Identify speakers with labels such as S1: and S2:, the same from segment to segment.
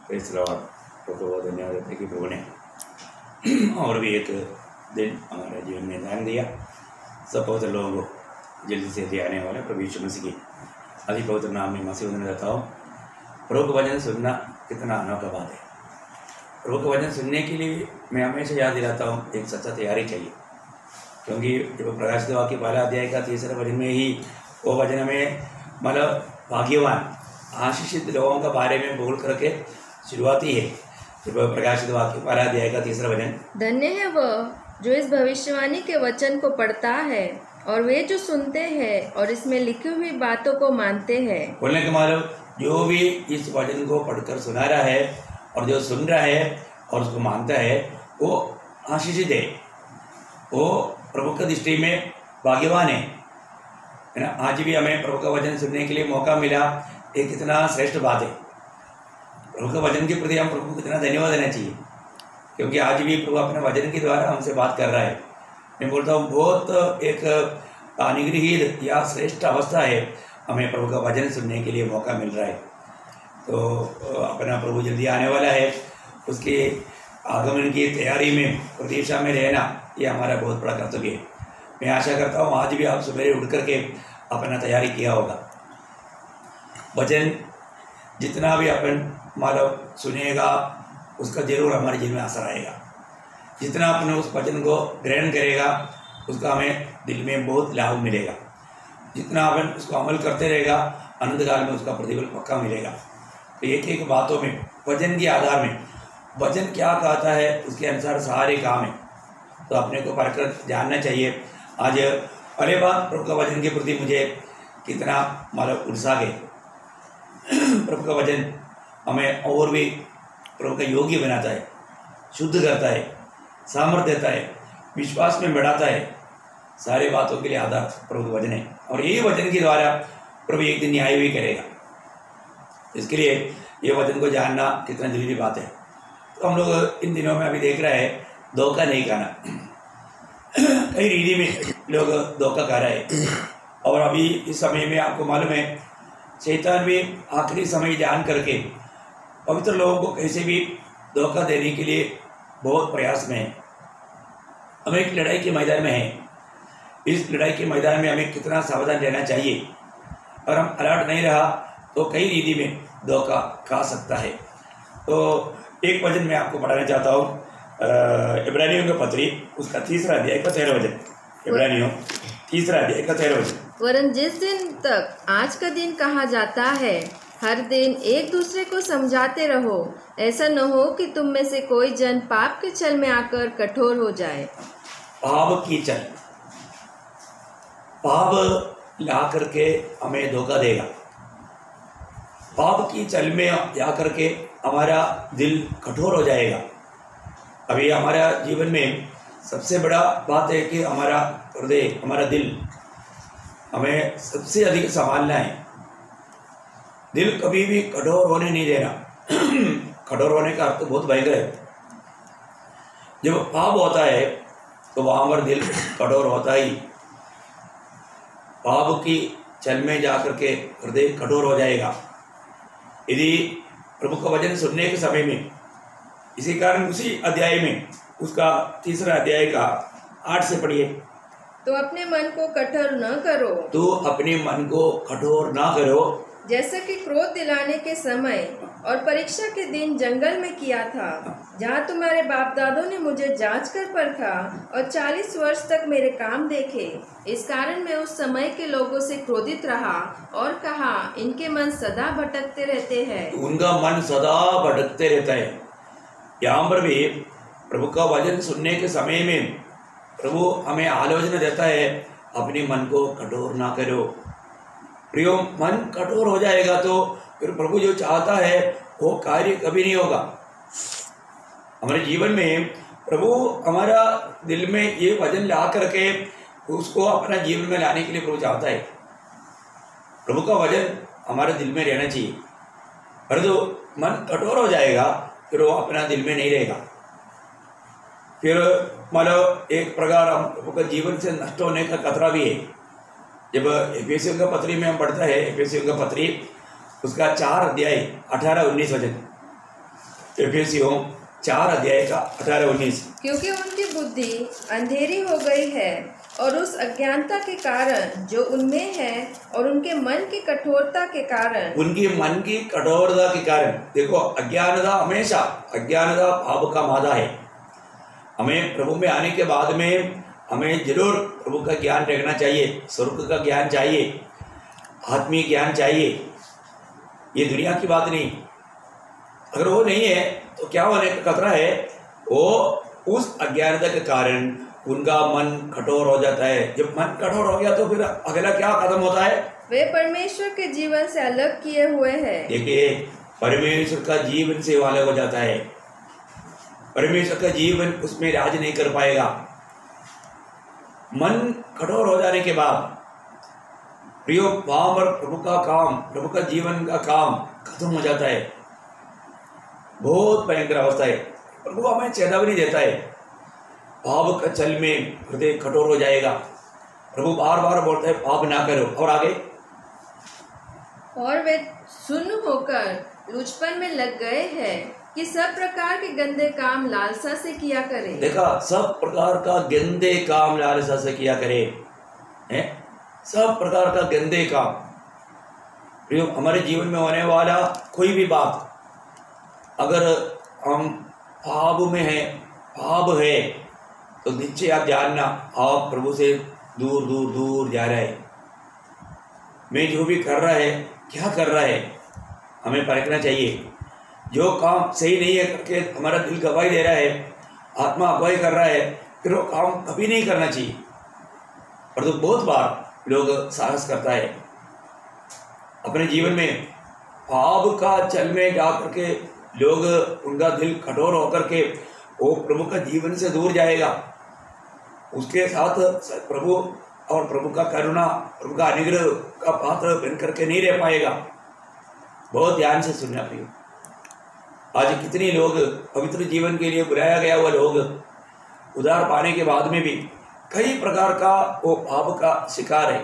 S1: Praise Lord. तो बहुत धन्यवाद देते कि प्रभु ने और भी एक दिन हमारे जीवन में ध्यान दिया। सब पवित्र लोगों को जल्दी से ध्यान वाले प्रभु यीशु मसीह की अति पवित्र नाम में मसीह वंदन देता हूँ। प्रभु का वचन सुनना कितना अनोखा बात है। प्रभु का वचन सुनने के लिए मैं हमेशा याद दिलाता हूँ एक सच्चा तैयारी चाहिए, क्योंकि जब प्रकाशित वाक्य पहला अध्याय का तीसरा वचन में ही वो वचन में मतलब भाग्यवान आशीषित लोगों का बारे में बोल करके शुरुआती है। जब प्रकाशित वाक्य पहला अध्याय का तीसरा वचन,
S2: धन्य है वह जो इस भविष्यवाणी के वचन को पढ़ता है और वे जो सुनते हैं और इसमें लिखी हुई बातों को मानते हैं।
S1: बोलने का मतलब जो भी इस वचन को पढ़कर सुना रहा है और जो सुन रहा है और उसको मानता है वो आशीषित है, वो प्रभु की दृष्टि में भाग्यवान है ना। आज भी हमें प्रभु का वचन सुनने के लिए मौका मिला, एक कितना श्रेष्ठ बात है। प्रभु के वचन के प्रति हम प्रभु को कितना धन्यवाद देना चाहिए, क्योंकि आज भी प्रभु अपने वचन के द्वारा हमसे बात कर रहा है। मैं बोलता हूँ बहुत एक अनुग्रहित या श्रेष्ठ अवस्था है, हमें प्रभु का वचन सुनने के लिए मौका मिल रहा है। तो अपना प्रभु जल्दी आने वाला है, उसके आगमन की तैयारी में प्रतीक्षा में रहना ये हमारा बहुत बड़ा कर्तव्य है। मैं आशा करता हूँ आज भी आप सवेरे उठ करके अपना तैयारी किया होगा। वचन जितना भी अपन मालूम सुनेगा उसका जरूर हमारे जीवन में असर आएगा। जितना अपने उस वचन को ग्रहण करेगा उसका हमें दिल में बहुत लाभ मिलेगा। जितना अपन उसको अमल करते रहेगा अनंत काल में उसका प्रतिफल पक्का मिलेगा। तो एक एक बातों में वचन के आधार में वचन क्या कहता है उसके अनुसार सारे काम है, तो अपने को पढ़कर जानना चाहिए। आज पहले बात प्रभु का वचन के प्रति मुझे कितना मतलब उत्साह है। प्रभु का वचन हमें और भी प्रभु का योग्य बनाता है, शुद्ध करता है, सामर्थ्य देता है, विश्वास में बढ़ाता है। सारे बातों के लिए आधार प्रभु का वचन है, और यही वचन के द्वारा प्रभु एक दिन न्याय भी करेगा। इसके लिए ये वचन को जानना कितना जरूरी बात है। तो हम लोग इन दिनों में अभी देख रहे हैं धोखा नहीं खाना। कई रीति में लोग धोखा खा रहे हैं, और अभी इस समय में आपको मालूम है शैतान भी आखिरी समय जान करके पवित्र लोगों को कैसे भी धोखा देने के लिए बहुत प्रयास में है। हम एक लड़ाई के मैदान में हैं। इस लड़ाई के मैदान में हमें कितना सावधान रहना चाहिए। अगर हम अलर्ट नहीं रहा तो कई रीति में धोखा खा सकता है। तो एक वचन मैं आपको पढ़ाना चाहता हूँ, इब्रानियों का पत्री उसका तीसरा अध्याय का 13 वचन। इब्रानियों तीसरा अध्याय का 13 वचन।
S2: वरन जिस दिन तक आज का दिन कहा जाता है हर दिन एक दूसरे को समझाते रहो, ऐसा न हो कि तुम में से कोई जन पाप के छल में आकर कठोर हो जाए।
S1: पाप की छल, पाप ला करके हमें धोखा देगा। पाप की छल में जा करके हमारा दिल कठोर हो जाएगा। अभी हमारा जीवन में सबसे बड़ा बात है कि हमारा हृदय, हमारा दिल हमें सबसे अधिक संभालना है। दिल कभी भी कठोर होने नहीं देना। कठोर होने का अर्थ बहुत भयंकर है। जब पाप होता है तो वहाँ पर दिल कठोर होता ही। पाप की छल में जाकर के हृदय कठोर हो जाएगा। यदि प्रभु का वचन सुनने के समय में, इसी कारण उसी अध्याय में उसका तीसरा अध्याय का 8 से पढ़िए।
S2: तो अपने मन को कठोर न करो,
S1: तो अपने मन को कठोर ना करो,
S2: जैसा कि क्रोध दिलाने के समय और परीक्षा के दिन जंगल में किया था, जहाँ तुम्हारे बाप दादों ने मुझे जांच कर परखा और 40 वर्ष तक मेरे काम देखे। इस कारण मैं उस समय के लोगों से क्रोधित रहा और कहा, इनके मन सदा भटकते रहते हैं।
S1: उनका मन सदा भटकते रहता है। यहाँ पर भी प्रभु का वचन सुनने के समय में प्रभु हमें आलोचना देता है, अपने मन को कठोर ना करो। प्रियो, मन कठोर हो जाएगा तो फिर प्रभु जो चाहता है वो कार्य कभी नहीं होगा। हमारे जीवन में प्रभु हमारा दिल में ये वचन ला करके उसको अपना जीवन में लाने के लिए प्रभु चाहता है। प्रभु का वचन हमारे दिल में रहना चाहिए। पर जो मन कठोर हो जाएगा फिर वो अपना दिल में नहीं रहेगा। फिर मतलब एक प्रकार हम प्रभु का जीवन से नष्ट होने का खतरा भी है। जब एफेसियों का पत्री में हम पढ़ता है, एफेसियों का पत्री उसका 4 अध्याय 18-19 वचन। एफेसियों 4 अध्याय का 18-19।
S2: क्योंकि उनकी बुद्धि अंधेरी हो गई है और उस अज्ञानता के कारण जो उनमें है और उनके मन की कठोरता के कारण,
S1: उनकी मन की कठोरता के कारण। देखो, अज्ञानता हमेशा, अज्ञानता पाप का मादा है। हमें प्रभु में आने के बाद में हमें जरूर प्रभु का ज्ञान रखना चाहिए, स्वर्ग का ज्ञान चाहिए, आत्मीय ज्ञान चाहिए। ये दुनिया की बात नहीं। अगर वो नहीं है तो क्या होने का खतरा है? वो उस अज्ञानता के कारण उनका मन कठोर हो जाता है। जब मन कठोर हो गया तो फिर अगला क्या कदम होता है?
S2: वे परमेश्वर के जीवन से अलग किए हुए हैं।
S1: देखिए, परमेश्वर का जीवन से वो अलग हो जाता है। परमेश्वर का जीवन उसमें राज नहीं कर पाएगा। मन कठोर हो जाने के बाद प्रियो, वहां पर प्रभु का काम, प्रभु का जीवन का काम खत्म हो जाता है। बहुत भयंकर अवस्था है। प्रभु हमें चेतावनी देता है, पाप का छल में हृदय कठोर हो जाएगा। प्रभु बार बार बोलता है, पाप ना करो। और आगे,
S2: और वे सुन्न होकर लुचपन में लग गए हैं कि सब प्रकार के गंदे काम लालसा से किया करें।
S1: देखा, सब प्रकार का गंदे काम लालसा से किया करे। हैं? सब प्रकार का गंदे काम। प्रियो, हमारे जीवन में होने वाला कोई भी बात, अगर हम पाप में हैं, पाप है, तो निश्चय आप जानना, आप प्रभु से दूर दूर दूर जा रहे हैं। मैं जो भी कर रहा है, क्या कर रहा है, हमें परखना चाहिए। जो काम सही नहीं है करके हमारा दिल गवाही दे रहा है, आत्मा अगुवाई कर रहा है, फिर वो काम कभी नहीं करना चाहिए। और तो बहुत बार लोग साहस करता है अपने जीवन में, पाप का छल में जा करके लोग, उनका दिल कठोर होकर के वो प्रभु का जीवन से दूर जाएगा। उसके साथ प्रभु और प्रभु का करुणा, प्रभु का अनुग्रह का पात्र बन करके नहीं रह पाएगा। बहुत ध्यान से सुनना प्रियो। आज कितने लोग पवित्र जीवन के लिए बुलाया गया हुआ लोग उद्धार पाने के बाद में भी कई प्रकार का वो पाप का शिकार है।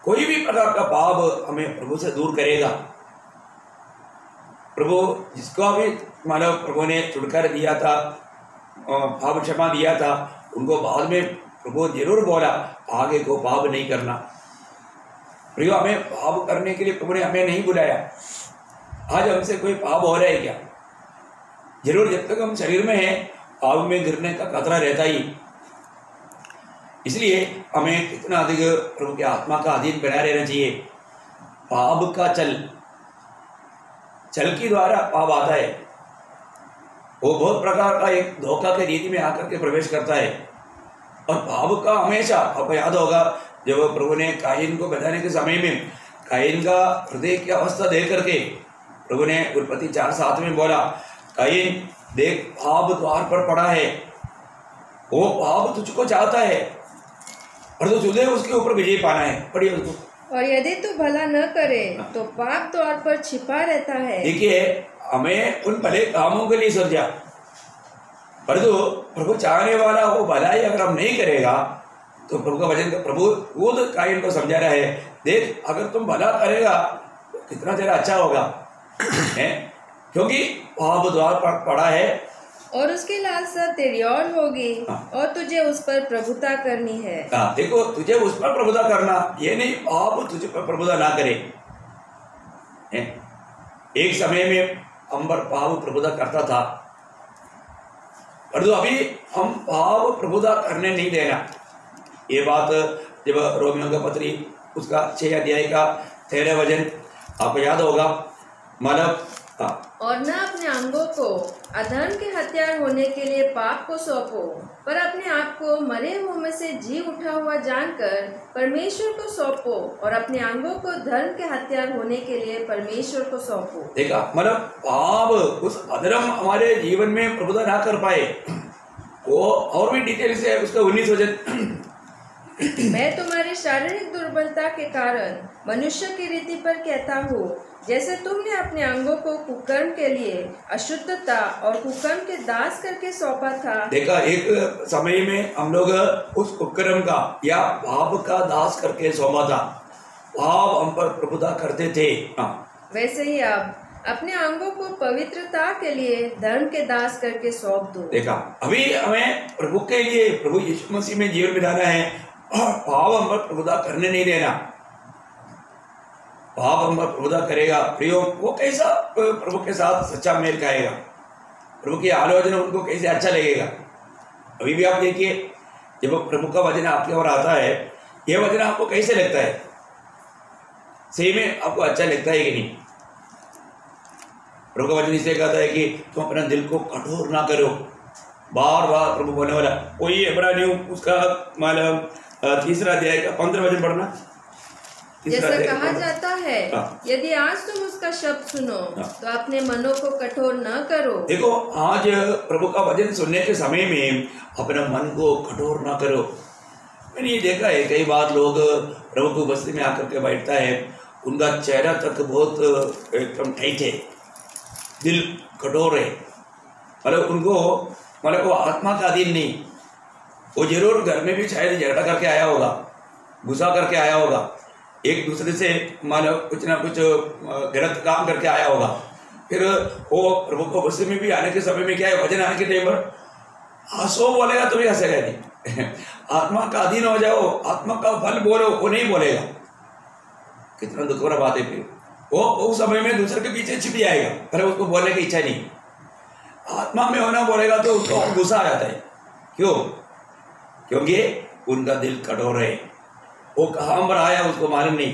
S1: कोई भी प्रकार का पाप हमें प्रभु से दूर करेगा। प्रभु जिसको भी मानो प्रभु ने छुटकारा दिया था, पाप क्षमा दिया था, उनको बाद में प्रभु जरूर बोला, आगे को पाप नहीं करना। प्रियो, हमें पाप करने के लिए प्रभु ने हमें नहीं बुलाया। आज हमसे कोई पाप हो रहा है क्या? जरूर, जब तक हम शरीर में हैं, पाप में गिरने का खतरा रहता ही। इसलिए हमें कितना अधिक प्रभु के आत्मा का अधीन बना रहना चाहिए। पाप का छल के द्वारा पाप आता है। वो बहुत प्रकार का एक धोखा के रीति में आकर के प्रवेश करता है। और पाप का हमेशा, आपको याद होगा जब प्रभु ने कायीन को बताने के समय में कायीन का हृदय की अवस्था देख करके प्रभु ने उत्पत्ति 4:7 में बोला, कायीन देख, पाप द्वार पर पड़ा है, वो पाप तुझको चाहता है और तो तुझे उसके ऊपर विजय पाना है। पढ़िए उसको।
S2: और यदि तू भला न करे तो पाप द्वार पर छिपा रहता है।
S1: देखिए, हमें उन भले कामों के लिए सजा, परंतु प्रभु चाहने वाला वो भलाई अगर हम नहीं करेगा तो प्रभु का वचन, प्रभु वो तो कायीन को समझा रहा है, देख अगर तुम भला करेगा तो कितना तेरा अच्छा होगा है, क्योंकि पाप द्वार पर पड़ा है
S2: और उसकी लालसा तेरी और होगी और तुझे उस पर प्रभुता करनी है।
S1: देखो, तुझे उस पर प्रभुता करना, ये नहीं पाप तुझे पर प्रभुता ना करे। एक समय में हम पर पाप प्रभुता करता था, परंतु अभी हम पाप प्रभुता करने नहीं देना। ये बात जब रोमियो का पत्री उसका 6 अध्याय का 13 वचन आपको याद होगा, मतलब
S2: और न अपने अंगों को अधर्म के हथियार होने के लिए पाप को सौंपो, पर अपने आप को मरे हुओं में से जी उठा हुआ जानकर परमेश्वर को सौंपो, और अपने अंगों को धर्म के हथियार होने के लिए परमेश्वर को सौंपो।
S1: देखा, मतलब पाप, उस अधर्म हमारे जीवन में प्रभुता ना कर पाए। वो और भी डिटेल से उसका 19 वचन,
S2: मैं तुम्हारी शारीरिक दुर्बलता के कारण मनुष्य की रीति पर कहता हूँ, जैसे तुमने अपने अंगों को कुकर्म के लिए अशुद्धता और कुकर्म के दास करके सौंपा था। देखा,
S1: एक समय में हम लोग उस कुकर्म का या पाप का दास करके सौंपा था, पाप हम पर प्रभुता करते थे।
S2: वैसे ही अब अपने अंगों को पवित्रता के लिए धर्म के दास करके सौंप दो।
S1: देखा, अभी हमें प्रभु के लिए, प्रभु यीशु मसीह में जीवन बिताना है और पाप हम पर प्रभुता करने नहीं देना। पाप हम पर प्रभुता करेगा प्रियो, वो कैसा प्रभु के साथ सच्चा मेल खाएगा, प्रभु की आलोचना उनको कैसे अच्छा लगेगा। अभी भी आप देखिए, जब प्रभु का वचन आपके ओर आता है, यह वचन आपको कैसे लगता है? सही में आपको अच्छा लगता है कि नहीं? प्रभु का वचन इसे कहता है कि तुम अपना दिल को कठोर ना करो। बार बार प्रभु बोलने वाला, कोई इब्रानियों उसका मतलब 3 अध्याय का 15 वचन पढ़ना।
S2: जैसा कहा जाता है, यदि आज तुम उसका शब्द सुनो तो अपने मनों को कठोर न करो।
S1: देखो, आज प्रभु का वचन सुनने के समय में अपने मन को कठोर ना करो। मैंने ये देखा है, कई बार लोग प्रभु की उपस्थिति में आकर के बैठता है, उनका चेहरा तक बहुत एकदम टाइट है, दिल कठोर है, मतलब उनको मतलब वो आत्मा का अधीन नहीं। वो जरूर घर में भी शायद झगड़ा करके आया होगा, गुस्सा करके आया होगा, एक दूसरे से मतलब कुछ ना कुछ गलत काम करके आया होगा। फिर वो प्रभु को उपस्थिति में भी आने के समय में क्या है, वचन आने के टाइम पर हंसो बोलेगा तो भी हंसेगा नहीं। आत्मा का अधीन हो जाओ, आत्मा का फल बोलो, वो नहीं बोलेगा। कितना दुख भरा बात है। फिर वो उस समय में दूसरे के पीछे छिप जाएगा, पर उसको बोलने की इच्छा नहीं। आत्मा में होना बोलेगा तो उसको गुस्सा आ जाता है। क्यों? क्योंकि उनका दिल कठोर है। वो कहाँ पर आया उसको मालूम नहीं।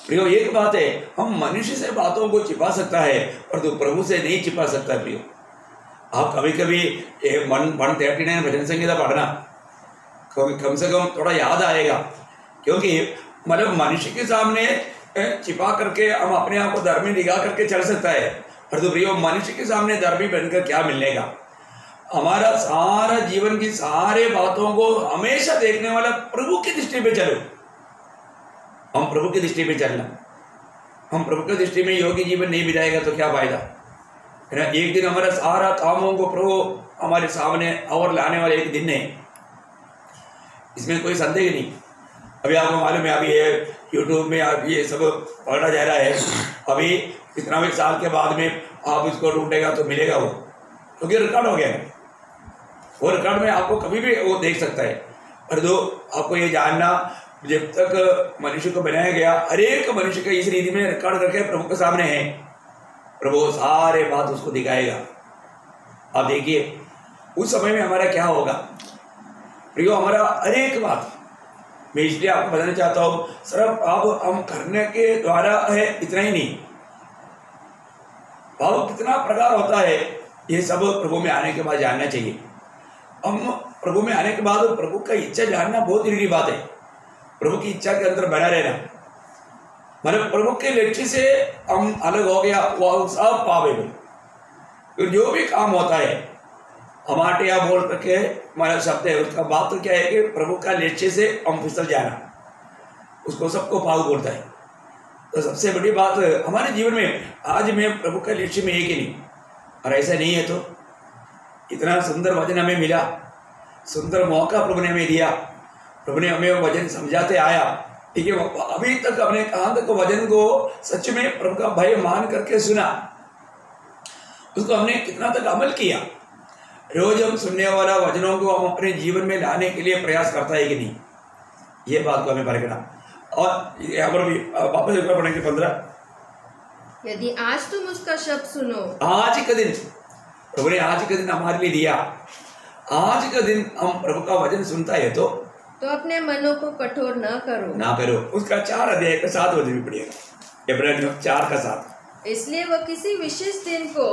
S1: प्रियो, एक बात है, हम मनुष्य से बातों को छिपा सकता है, पर तो प्रभु से नहीं छिपा सकता। प्रियो, आप कभी कभी 139 भजन संहिता पढ़ना, कम से कम थोड़ा याद आएगा। क्योंकि मतलब मनुष्य के सामने छिपा करके हम अपने आप को धर्मी दिखा करके चल सकता है, पर तो प्रियो मनुष्य के सामने धर्मी बनकर क्या मिलने का। हमारा सारा जीवन की सारे बातों को हमेशा देखने वाला प्रभु की दृष्टि पे चलो। हम प्रभु की दृष्टि पे चलना, हम प्रभु की दृष्टि में योगी जीवन नहीं बिताएगा तो क्या फायदा है ना। एक दिन हमारा सारा कामों को प्रभु हमारे सामने और लाने वाले एक दिन है, इसमें कोई संदेह नहीं। अभी आपको मालूम है, अभी ये यूट्यूब में आप ये सब पढ़ा जा रहा है, अभी कितना भी साल के बाद में आप इसको ढूंढेगा तो मिलेगा वो, क्योंकि रिकॉर्ड हो गया है। वो रिकॉर्ड में आपको कभी भी वो देख सकता है। पर दो आपको ये जानना, जब तक मनुष्य को बनाया गया, हर एक मनुष्य का इस रीति में रिकॉर्ड करके प्रभु के सामने है, प्रभु सारे बात उसको दिखाएगा। आप देखिए उस समय में हमारा क्या होगा प्रियो, हमारा हर एक बात मैं इसलिए आपको बताना चाहता हूँ, सिर्फ अब हम करने के द्वारा है इतना ही नहीं, भाव कितना प्रकार होता है ये सब प्रभु में आने के बाद जानना चाहिए। हम प्रभु में आने के बाद प्रभु का इच्छा जानना बहुत जरूरी बात है। प्रभु की इच्छा के अंदर बना रहना, मतलब प्रभु के लक्ष्य से हम अलग हो गया, वो सब पावेबल। फिर जो भी काम होता है हमारे यहाँ बोल करके हमारा शब्द है, उसका बात तो क्या है कि प्रभु का लक्ष्य से हम फिसल जाना, उसको सबको पाव बोलता है। तो सबसे बड़ी बात हमारे जीवन में आज में प्रभु का लक्ष्य में एक ही नहीं, और ऐसा नहीं है तो इतना सुंदर वचन हमें मिला, सुंदर मौका प्रभु ने हमें दिया, प्रभु ने हमें वचन समझाते आया। ठीक है, अभी तक हमने कहाँ तक वचन को सच में प्रभु का भय मान करके सुना, उसको हमने कितना तक अमल किया। रोज हम सुनने वाला वचनों को हम अपने जीवन में लाने के लिए प्रयास करता है कि नहीं, ये बात को हमें परखना। और यहाँ पर भी वापस एक बार पढ़ेंगे 15,
S2: यदि आज तुम उसका शब्द सुनो।
S1: आज का दिन प्रभु ने आज का दिन हमारे लिए दिया। आज का दिन हम प्रभु का वचन सुनता है तो
S2: अपने मनों को कठोर ना करो।
S1: उसका 4 अध्याय का 7 वचन भी पढ़िएगा, इब्रानियों 4 का 7।
S2: इसलिए वह किसी विशेष दिन को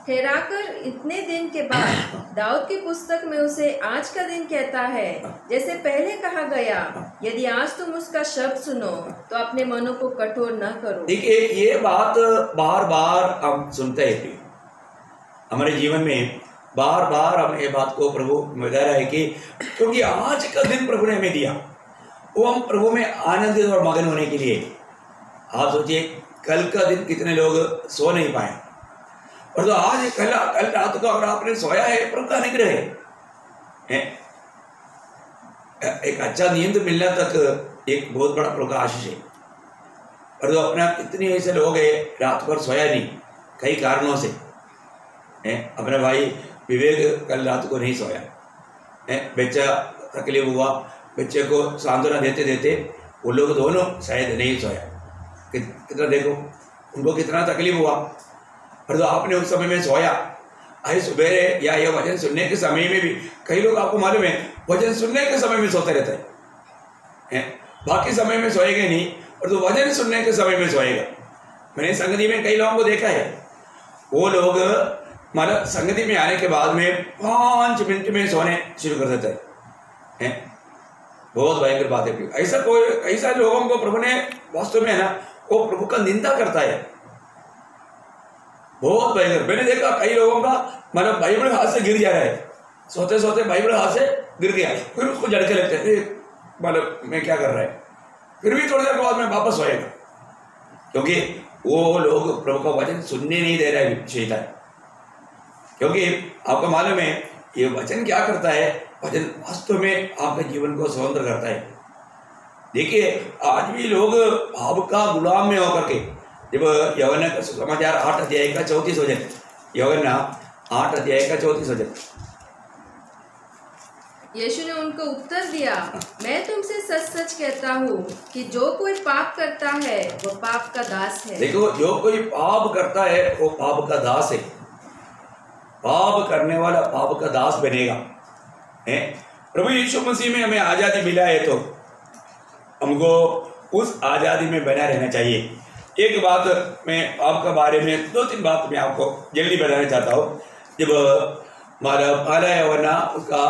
S2: ठहराकर इतने दिन के बाद दाऊद की पुस्तक में उसे आज का दिन कहता है, जैसे पहले कहा गया, यदि आज तुम उसका शब्द सुनो तो अपने मनों को कठोर न करो।
S1: देखिए ये बात बार बार हम सुनते हैं, हमारे जीवन में बार बार हम ये बात को प्रभु बता रहा है कि क्योंकि आज का दिन प्रभु ने हमें दिया, वो हम प्रभु में आनंदित और मगन होने के लिए। आप सोचिए कल का दिन कितने लोग सो नहीं पाए, और तो आज कल रात को अगर आपने सोया है, प्रभु का अनुग्रह है। एक अच्छा नींद मिलना तक एक बहुत बड़ा प्रभु का आशीष है। और तो अपना कितने ऐसे लोग हैं रात भर सोया नहीं कई कारणों से हैं। अपना भाई विवेक कल रात को नहीं सोया है, बच्चा तकलीफ हुआ, बच्चे को सांत्वना देते देते वो लोग दोनों शायद नहीं सोया। कितना देखो उनको कितना तकलीफ हुआ, और तो आपने उस समय में सोया। आई सुबह या ये वचन सुनने के समय में भी कई लोग आपको मालूम है वचन सुनने के समय में सोते रहते हैं, बाकी समय में सोएंगे नहीं, और तो वचन सुनने के समय में सोएगा। मैंने संगति में कई लोगों को देखा है, वो लोग मतलब संगति में आने के बाद में 5 मिनट में सोने शुरू कर देते हैं। बहुत भयंकर बात है। ऐसा लोगों को प्रभु ने वास्तव में है ना, वो प्रभु का निंदा करता है, बहुत भयंकर। मैंने देखा कई लोगों का मतलब बाइबल हाथ से गिर जा रहा है, सोते सोते बाइबल हाथ से गिर गया, फिर उसको झटके लगते हैं, मतलब मैं क्या कर रहा है, फिर भी थोड़ी देर के बाद में वापस सोएगा, क्योंकि वो लोग प्रभु का वचन सुनने नहीं दे रहा है शैतान। क्योंकि आपको मालूम है ये वचन क्या करता है, वचन वास्तव में आपके जीवन को स्वतंत्र करता है। देखिए आज भी लोग भाव का गुलाम में होकर के, जब यूहन्ना का समाचार 8 अध्याय का 34 वचन, यूहन्ना 8 अध्याय का 34 वचन।
S2: यीशु ने उनको उत्तर दिया, मैं तुमसे सच सच कहता हूँ कि जो कोई पाप करता है वो पाप का दास है।
S1: देखो जो कोई पाप करता है वो पाप का दास है, पाप करने वाला पाप का दास बनेगा। है प्रभु यीशु मसीह में हमें आज़ादी मिला है, तो हमको उस आज़ादी में बना रहना चाहिए। एक बात मैं आपका बारे में 2-3 बात मैं आपको जल्दी बताना चाहता हूँ। जब हमारा पहला यूहन्ना उसका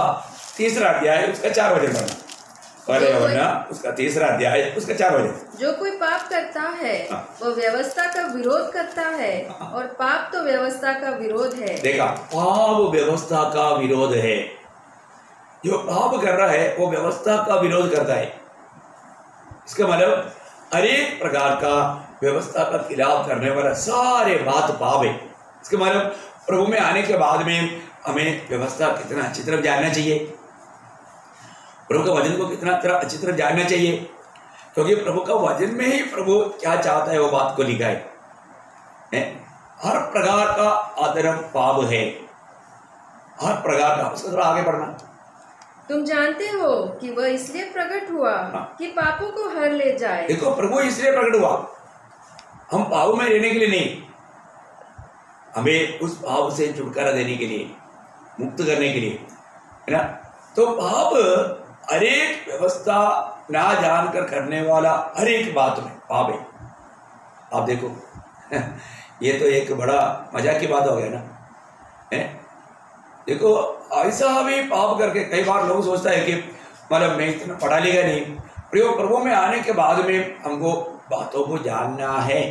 S1: 3रा अध्याय उसका 4 वचन पढ़ना, पहला यूहन्ना उसका 3रा अध्याय उसका 4 वचन।
S2: जो कोई पाप करता है वो व्यवस्था का विरोध करता है, और पाप तो व्यवस्था का विरोध है।
S1: देखा, पाप व्यवस्था का विरोध है। जो पाप कर रहा है वो व्यवस्था का विरोध करता है। इसका मतलब हर एक प्रकार का व्यवस्था का खिलाफ करने वाला सारे बात पाप है। इसका मतलब प्रभु में आने के बाद में हमें व्यवस्था कितना अच्छी तरह जानना चाहिए, प्रभु का वचन को कितना अच्छी तरह जानना चाहिए, क्योंकि प्रभु का वचन में ही प्रभु क्या चाहता है वो बात को लिखा है। हर प्रकार का अधर्म पाप है, हर प्रकार का। उसको थोड़ा आगे बढ़ना।
S2: तुम जानते हो कि वह इसलिए प्रकट हुआ कि पापों को हर ले जाए।
S1: देखो प्रभु इसलिए प्रकट हुआ, हम पाप में रहने के लिए नहीं, हमें उस पाप से छुटकारा देने के लिए, मुक्त करने के लिए, है ना। तो पाप हर एक व्यवस्था ना जानकर करने वाला हर एक बात में पाप है। आप देखो ये तो एक बड़ा मजाक की बात हो गया ना, है। देखो ऐसा भी पाप करके कई बार लोग सोचता है कि मतलब मैं इतना पढ़ा लिखा नहीं, प्रभु में आने के बाद में हमको बातों को जानना है।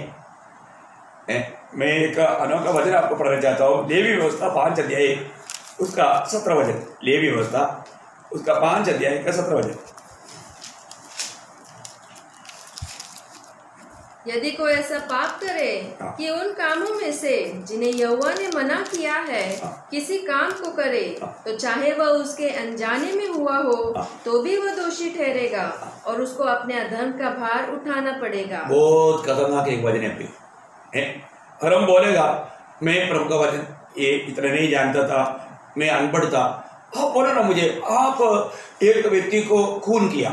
S1: मैं एक अनोखा वचन आपको पढ़ना चाहता हूँ। लेवी व्यवस्था 5 अध्याय उसका 17 वचन, लेवी व्यवस्था उसका 5 अध्याय का 17 वचन।
S2: यदि कोई ऐसा पाप करे कि उन कामों में से जिन्हें यहोवा ने मना किया है किसी काम को करे, तो चाहे वह उसके अनजाने में हुआ हो तो भी वह दोषी ठहरेगा, और उसको अपने अधर्म का भार उठाना पड़ेगा। बहुत
S1: खतरनाक एक वचन है। और हम बोलेगा मैं प्रभु का वचन ये इतना नहीं जानता था, मैं अनपढ़ था। आप बोलो ना मुझे, आप एक व्यक्ति को खून किया,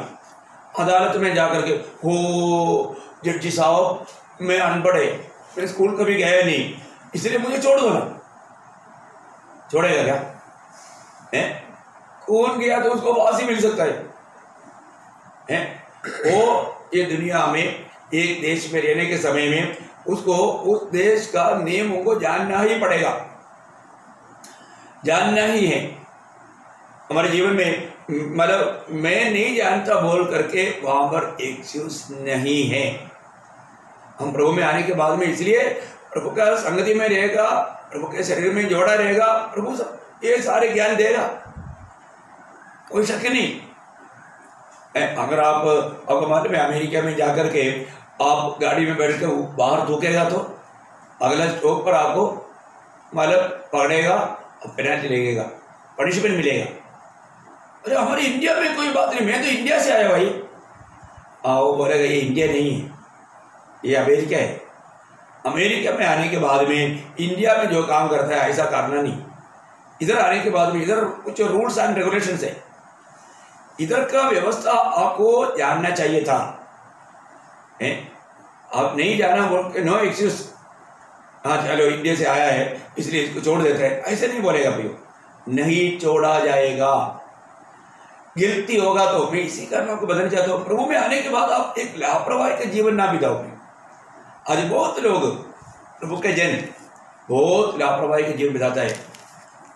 S1: अदालत में जाकर के हो जड्जी साहब मैं अनपढ़ है, मैं स्कूल कभी गया नहीं, इसलिए मुझे छोड़ दो ना। छोड़ेगा क्या? है खून किया तो उसको फांसी मिल सकता है। वो ये दुनिया में एक देश में रहने के समय में उसको उस देश का नियमों को जानना ही पड़ेगा, जानना ही है। हमारे जीवन में मतलब मैं नहीं जानता बोल करके वहां पर एक्सक्यूज नहीं है। हम प्रभु में आने के बाद में इसलिए प्रभु का संगति में रहेगा, प्रभु के शरीर में जोड़ा रहेगा, प्रभु ये सारे ज्ञान देगा, कोई शक नहीं। अगर आपको मालूम है अमेरिका में जाकर के आप गाड़ी में बैठ कर बाहर थूकेगा तो अगला स्टॉप पर आपको मतलब पकड़ेगा और पेनल्टी लगेगा, पनिशमेंट मिलेगा। अरे हमारे इंडिया में कोई बात नहीं, मैं तो इंडिया से आया भाई। वो बोलेगा ये इंडिया नहीं है, ये अमेरिका है। अमेरिका में आने के बाद में इंडिया में जो काम करता है ऐसा करना नहीं। इधर आने के बाद में इधर कुछ रूल्स एंड रेगुलेशंस है, इधर का व्यवस्था आपको जानना चाहिए था। आप नहीं जाना बोल के नो एक्सक्यूज, हाँ चलो इंडिया से आया है इसलिए इसको छोड़ देते हैं, ऐसे नहीं बोलेगा प्रियो, नहीं छोड़ा जाएगा। गिल्टी होगा तो मैं इसी कारण आपको बताना चाहता हूँ, प्रभु में आने के बाद आप एक लापरवाही का जीवन ना बिताओ। आज बहुत लोग प्रभु के जन बहुत लापरवाही का जीवन बिताता है।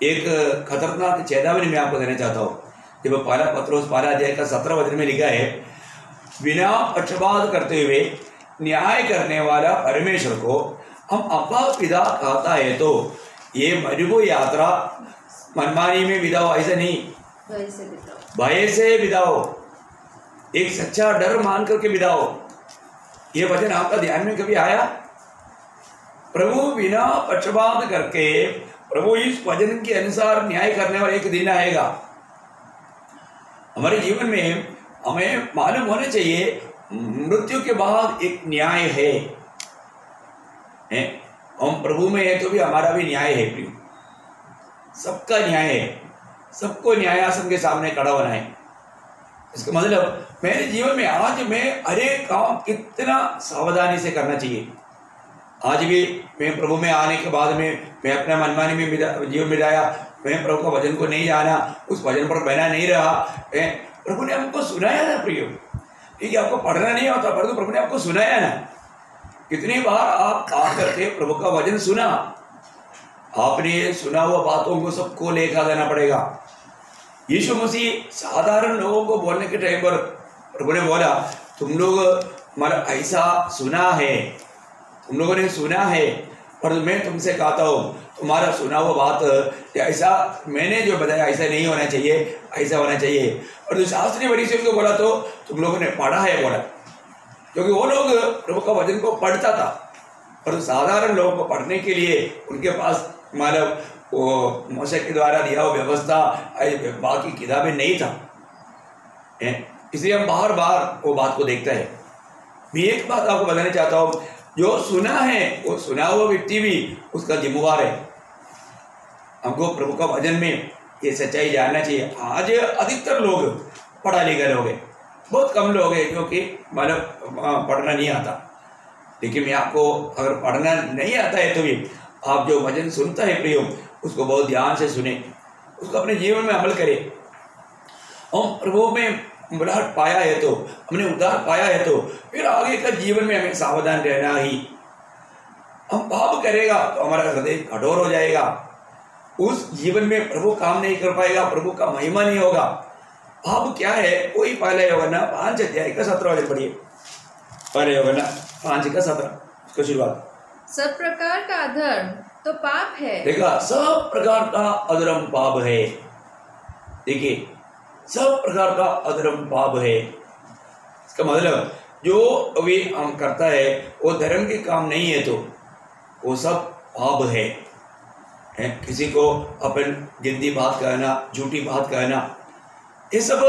S1: एक खतरनाक चेतावनी मैं आपको देना चाहता हूँ। जब पहला पत्रोस 12 अध्याय का 17 वचन में लिखा है, बिना पक्षपात करते हुए न्याय करने वाला परमेश्वर को हम अब्बा पिता कहता है, तो ये मरुभू यात्रा मनमानी में बिताओ, ऐसे नहीं, भय से बिताओ, एक सच्चा डर मान करके बिताओ। ये वचन आपका ध्यान में कभी आया? प्रभु बिना पक्षपात करके, प्रभु इस वचन के अनुसार न्याय करने वाला एक दिन आएगा। हमारे जीवन में हमें मालूम होना चाहिए मृत्यु के बाद एक न्याय है। हम प्रभु में है तो भी हमारा भी न्याय है प्रिय, सबका न्याय है, सबको न्यायासन के सामने खड़ा होना है। इसका मतलब मेरे जीवन में आज मैं हरे काम कितना सावधानी से करना चाहिए। आज भी मैं प्रभु में आने के बाद में मैं अपना मनमानी में जीवन बिताया, मैं प्रभु का वचन को नहीं जाना, उस वचन पर बना नहीं रहा। प्रभु ने हमको सुनाया ना प्रियो, ठीक है, आपको पढ़ना नहीं होता परंतु प्रभु ने आपको सुनाया ना। कितनी बार आप आकर के प्रभु का वचन सुना, आपने सुना हुआ बातों को सबको लेखा देना पड़ेगा। यीशु मसीह साधारण लोगों को बोलने के टाइम पर प्रभु ने बोला, तुम लोग मतलब ऐसा सुना है, तुम लोगों ने सुना है, पर मैं तुमसे कहता हूँ तुम्हारा सुना हुआ बात ऐसा मैंने जो बताया ऐसा नहीं होना चाहिए, ऐसा होना चाहिए। और जो शास्त्रीय फरीसियों को बोला तो तुम लोगों ने पढ़ा है बोला, क्योंकि वो लोग प्रभु का वचन को पढ़ता था, पर साधारण लोगों को पढ़ने के लिए उनके पास मतलब वो मूसा के द्वारा दिया हुआ व्यवस्था बाकी किताबें नहीं था। इसलिए हम बार बार वो बात को देखते हैं। मैं एक बात आपको बताना चाहता हूँ, जो सुना है वो सुना हुआ व्यक्ति भी उसका जिम्मेवार है। हमको प्रभु का वचन में ये सच्चाई जानना चाहिए। आज अधिकतर लोग पढ़ा लिखा लोग हैं, बहुत कम लोग हैं क्योंकि मतलब पढ़ना नहीं आता। लेकिन मैं आपको अगर पढ़ना नहीं आता है तो भी आप जो वचन सुनता है प्रियो, उसको बहुत ध्यान से सुने, उसको अपने जीवन में अमल करें। हम प्रभु में बुलाहट पाया है तो, हमने उद्धार पाया है तो फिर आगे का जीवन में हमें सावधान रहना ही। हम पाप करेगा तो हमारा हृदय कठोर हो जाएगा, उस जीवन में प्रभु काम नहीं कर पाएगा, प्रभु का महिमा नहीं होगा। पाप क्या है वही पहला योहन्ना 5 अध्याय का 17 वचन पढ़िए। पहले योहन्ना 5 का 17 उसको शुरुआत।
S2: सब प्रकार का अधर्म तो पाप है।
S1: देखा, सब प्रकार का अधर्म पाप है। देखिए, सब प्रकार का अधर्म पाप है। इसका मतलब जो अभी हम करता है वो धर्म के काम नहीं है तो वो सब पाप है। किसी को अपन गंदी बात कहना, झूठी बात कहना, ये सब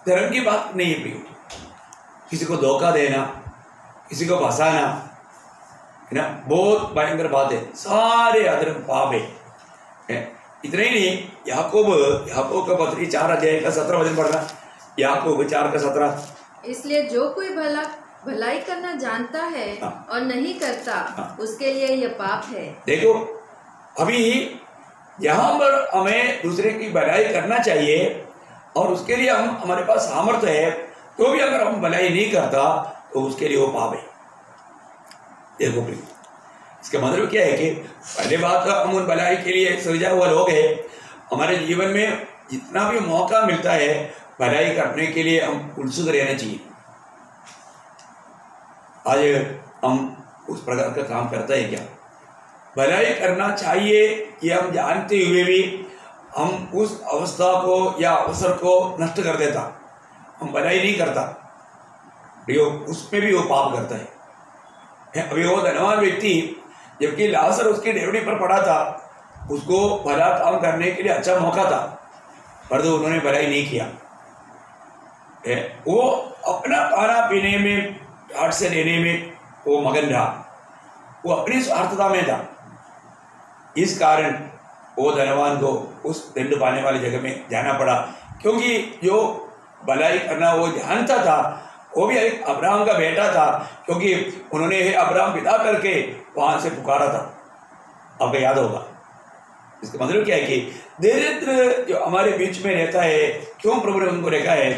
S1: धर्म की बात नहीं है प्रियो। किसी को धोखा देना, किसी को फंसाना, है ना, बहुत भयंकर बात है। सारे अधर्म पाप है। इतना ही नहीं, याकूब का पत्री 4 अध्याय का 17 वचन पढ़ना। याकूब 4 का 17।
S2: इसलिए जो कोई भलाई करना जानता है और नहीं करता, उसके लिए यह पाप है।
S1: देखो, अभी यहाँ पर हमें दूसरे की भलाई करना चाहिए और उसके लिए हम हमारे पास सामर्थ्य है, तो भी अगर हम भलाई नहीं करता तो उसके लिए वो पाप है। देखो प्रिय, इसका मतलब क्या है कि पहले बात हम उन भलाई के लिए सृजा हुआ लोग हैं। हमारे जीवन में जितना भी मौका मिलता है भलाई करने के लिए हम उत्सुक रहना चाहिए। आज हम उस प्रकार का काम करता है क्या? भलाई करना चाहिए ये हम जानते हुए भी हम उस अवस्था को या अवसर को नष्ट कर देता, हम भलाई नहीं करता, उसमें भी वो पाप करता है। अभी वो धनवान व्यक्ति जबकि लाजर उसकी डेवड़ी पर पड़ा था, उसको भला काम करने के लिए अच्छा मौका था, पर तो उन्होंने भलाई नहीं किया। वो अपना खाना पीने में, ठाट से लेने में, वो मगन रहा, वो अपनी स्वार्थता में था। इस कारण वो धनवान को उस दंड पाने वाली जगह में जाना पड़ा, क्योंकि जो भलाई करना वो जानता था। वो भी एक अब्राहम का बेटा था, क्योंकि उन्होंने अब्राहम पिता करके वहां से पुकारा था। आपको याद होगा। इसका मतलब क्या है कि दरिद्र जो हमारे बीच में रहता है, क्यों प्रभु ने उनको रखा है,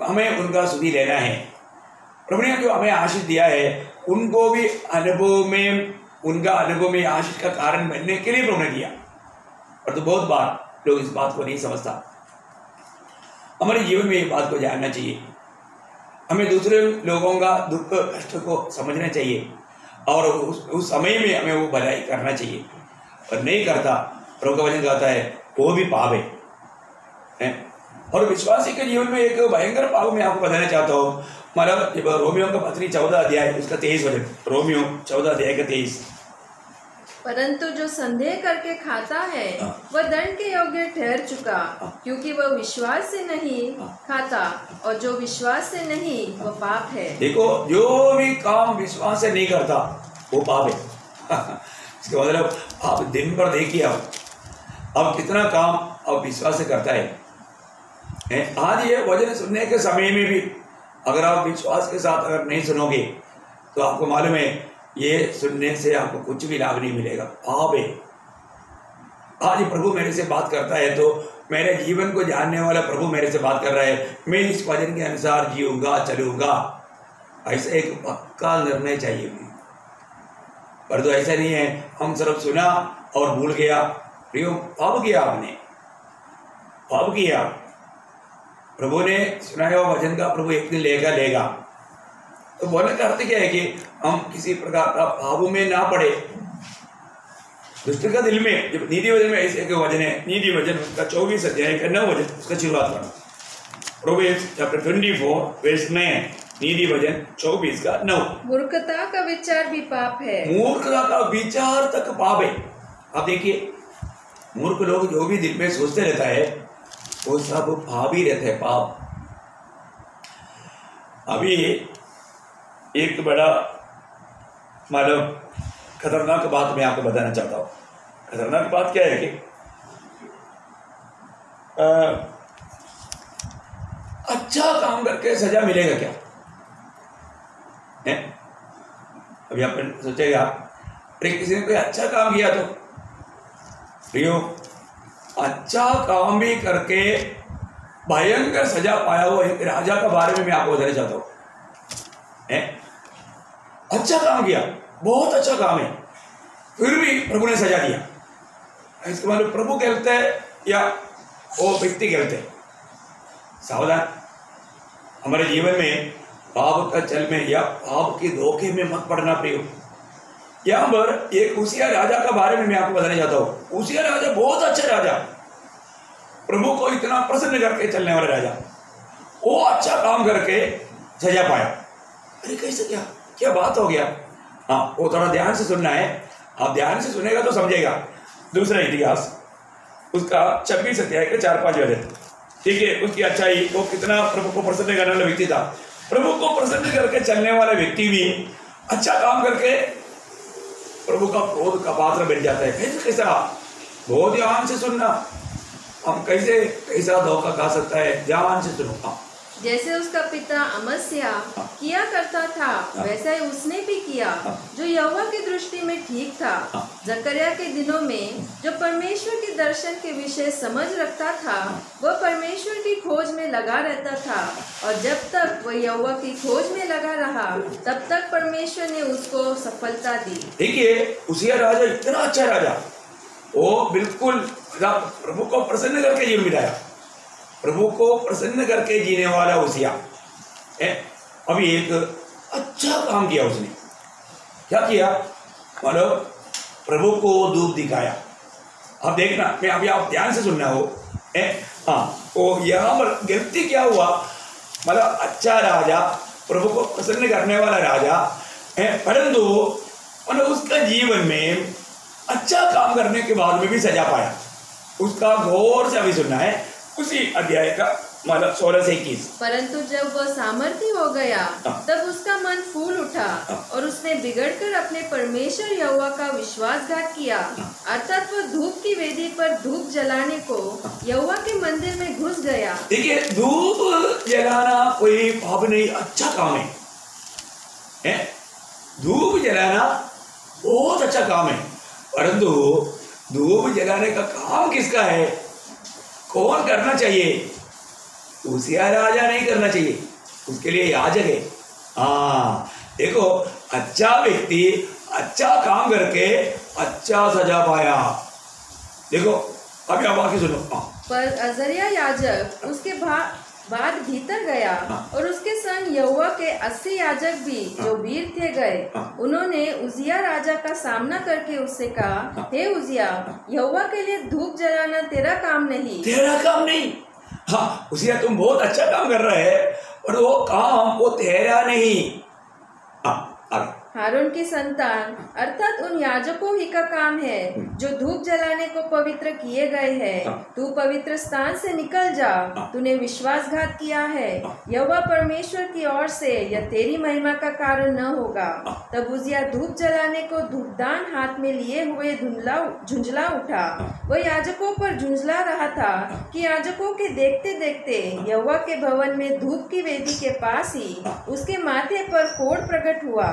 S1: हमें उनका सुधी लेना है। प्रभु ने जो हमें आशीष दिया है, उनको भी अनुभव में, उनका अनुभव में आशीष का कारण बनने के लिए प्रभु ने दिया। और तो बहुत बार लोग इस बात को नहीं समझता। हमारे जीवन में ये बात को जानना चाहिए। हमें दूसरे लोगों का दुख कष्ट को समझना चाहिए, और उस समय में हमें वो भलाई करना चाहिए। और नहीं करता, प्रभु का वचन कहता है वो भी पाप है। और विश्वासी के जीवन में एक भयंकर पाप मैं आपको बताना चाहता हूँ। मतलब रोमियो का पत्री 14 अध्याय उसका 23 वचन, रोमियो 14 अध्याय का 23।
S2: परंतु जो संदेह करके खाता है वह दंड के योग्य ठहर चुका, क्योंकि वह विश्वास से नहीं खाता, और जो विश्वास से नहीं वह पाप है।
S1: देखो, जो भी काम विश्वास से नहीं करता वो पाप है। इसका मतलब आप दिन भर देखिए, आप कितना काम आप विश्वास से करता है। आज ये वचन सुनने के समय में भी अगर आप विश्वास के साथ अगर नहीं सुनोगे, तो आपको मालूम है ये सुनने से आपको कुछ भी लाभ नहीं मिलेगा, पाप है। आज प्रभु मेरे से बात करता है, तो मेरे जीवन को जानने वाला प्रभु मेरे से बात कर रहा है, मैं इस वचन के अनुसार जीऊंगा, चलूंगा। ऐसा एक पक्का निर्णय चाहिए। पर तो ऐसा नहीं है, हम सिर्फ सुना और भूल गया। प्रियो, पाप किया, आपने पाप किया। प्रभु ने सुनाया हुआ वचन का प्रभु एक दिन लेगा। तो बोलने का अर्थ क्या है कि हम किसी प्रकार का पाप में ना पड़े। दुष्ट का दिल में, जब नीति वचन में ऐसे वचन है, नीति वचन उसका 24 अध्याय का 9 वचन, उसका शुरुआत करना। प्रोवेर्ब्स चैप्टर 24 वर्स 9, नीति वचन 24 का 9।
S2: मूर्खता का विचार भी पाप है।
S1: मूर्खता का विचार तक पाप है। आप देखिए, मूर्ख लोग जो भी दिल में सोचते रहता है वो सब पाप ही रहता है, पाप। अभी एक बड़ा मतलब खतरनाक बात मैं आपको बताना चाहता हूँ। खतरनाक बात क्या है कि अच्छा काम करके सजा मिलेगा क्या है? अभी आप सोचेगा, अरे किसी ने कोई अच्छा काम किया तो प्रियो, अच्छा काम भी करके भयंकर सजा पाया हुआ एक राजा का बारे में मैं आपको बताना चाहता हूँ। अच्छा काम किया, बहुत अच्छा काम है, फिर भी प्रभु ने सजा दिया। इसके मतलब प्रभु कहते हैं या वो व्यक्ति कहते हैं? सावधान, हमारे जीवन में पाप का चल में या पाप के धोखे में मत पड़ना प्रियो। यहाँ पर एक उसिया राजा का बारे में मैं आपको बताना चाहता हूँ। उसिया राजा बहुत अच्छा राजा, प्रभु को इतना प्रसन्न करके चलने वाला राजा। वो अच्छा काम करके सजा पाया। अरे कैसे, क्या बात हो गया? हाँ, वो थोड़ा ध्यान से सुनना है। आप ध्यान से सुनेगा तो समझेगा। दूसरा इतिहास उसका 26 अध्याय के 4-5 वचन, ठीक है। उसकी अच्छाई, वो कितना प्रभु को प्रसन्न करने वाला व्यक्ति था। प्रभु को प्रसन्न करके चलने वाला व्यक्ति भी अच्छा काम करके प्रभु का क्रोध का पात्र बन जाता है। कैसा? बहुत ध्यान से सुनना। हम कैसा धोखा खा सकता है, ध्यान से सुनो।
S2: जैसे उसका पिता अमस्या किया करता था, वैसा ही उसने भी किया, जो यहोवा की दृष्टि में ठीक था। जकरिया के दिनों में जो परमेश्वर के दर्शन के विषय समझ रखता था, वह परमेश्वर की खोज में लगा रहता था, और जब तक वह यहोवा की खोज में लगा रहा, तब तक परमेश्वर ने उसको सफलता दी।
S1: देखिए, उसिया राजा इतना अच्छा राजा, वो बिल्कुल प्रभु को प्रसन्न करके जीवन बिताया। प्रभु को प्रसन्न करके जीने वाला उसिया अभी एक अच्छा काम किया। उसने क्या किया? मतलब प्रभु को धूप दिखाया। अब देखना, मैं अभी आप ध्यान से सुनना हो। हाँ, वो यहाँ पर गलती क्या हुआ? मतलब अच्छा राजा, प्रभु को प्रसन्न करने वाला राजा, परंतु मतलब उसका जीवन में अच्छा काम करने के बाद में भी सजा पाया। उसका गौर से अभी सुनना है। उसी अध्याय का मतलब 16 से 21।
S2: परंतु जब वह सामर्थी हो गया तब उसका मन फूल उठा और उसने बिगड़कर अपने परमेश्वर यहोवा का विश्वासघात किया, अर्थात वह धूप की वेदी पर धूप जलाने को यहोवा के मंदिर में घुस गया।
S1: देखिए, धूप जलाना कोई पाप नहीं, अच्छा काम है। धूप जलाना बहुत अच्छा काम है, परंतु धूप जलाने का काम किसका है, कौन करना चाहिए? उसिया राजा नहीं करना चाहिए, उसके लिए याजक है। हाँ देखो, अच्छा व्यक्ति अच्छा काम करके अच्छा सजा पाया। देखो अभी आप आके सुनो।
S2: पर अजर्या याजक उसके बाद भीतर गया और उसके संग यहोवा के 80 याजक भी जो वीर थे गए। उन्होंने उजिया राजा का सामना करके उससे कहा, हे उजिया, यहोवा के लिए धूप जलाना तेरा काम नहीं।
S1: तेरा काम नहीं? हाँ उजिया, तुम बहुत अच्छा काम कर रहे हैं, पर वो काम वो तेरा नहीं।
S2: हारून की संतान अर्थात उन याजकों ही का काम है जो धूप जलाने को पवित्र किए गए हैं। तू पवित्र स्थान से निकल जा, तूने विश्वासघात किया है। यहोवा परमेश्वर की ओर से यह तेरी महिमा का कारण न होगा। तब उजिया धूप जलाने को धूपदान हाथ में लिए हुए झुंझला उठा। वह याजकों पर झुंझला रहा था कि याजकों के देखते देखते यहोवा के भवन में धूप की वेदी के पास ही उसके माथे पर कोढ़ प्रकट हुआ।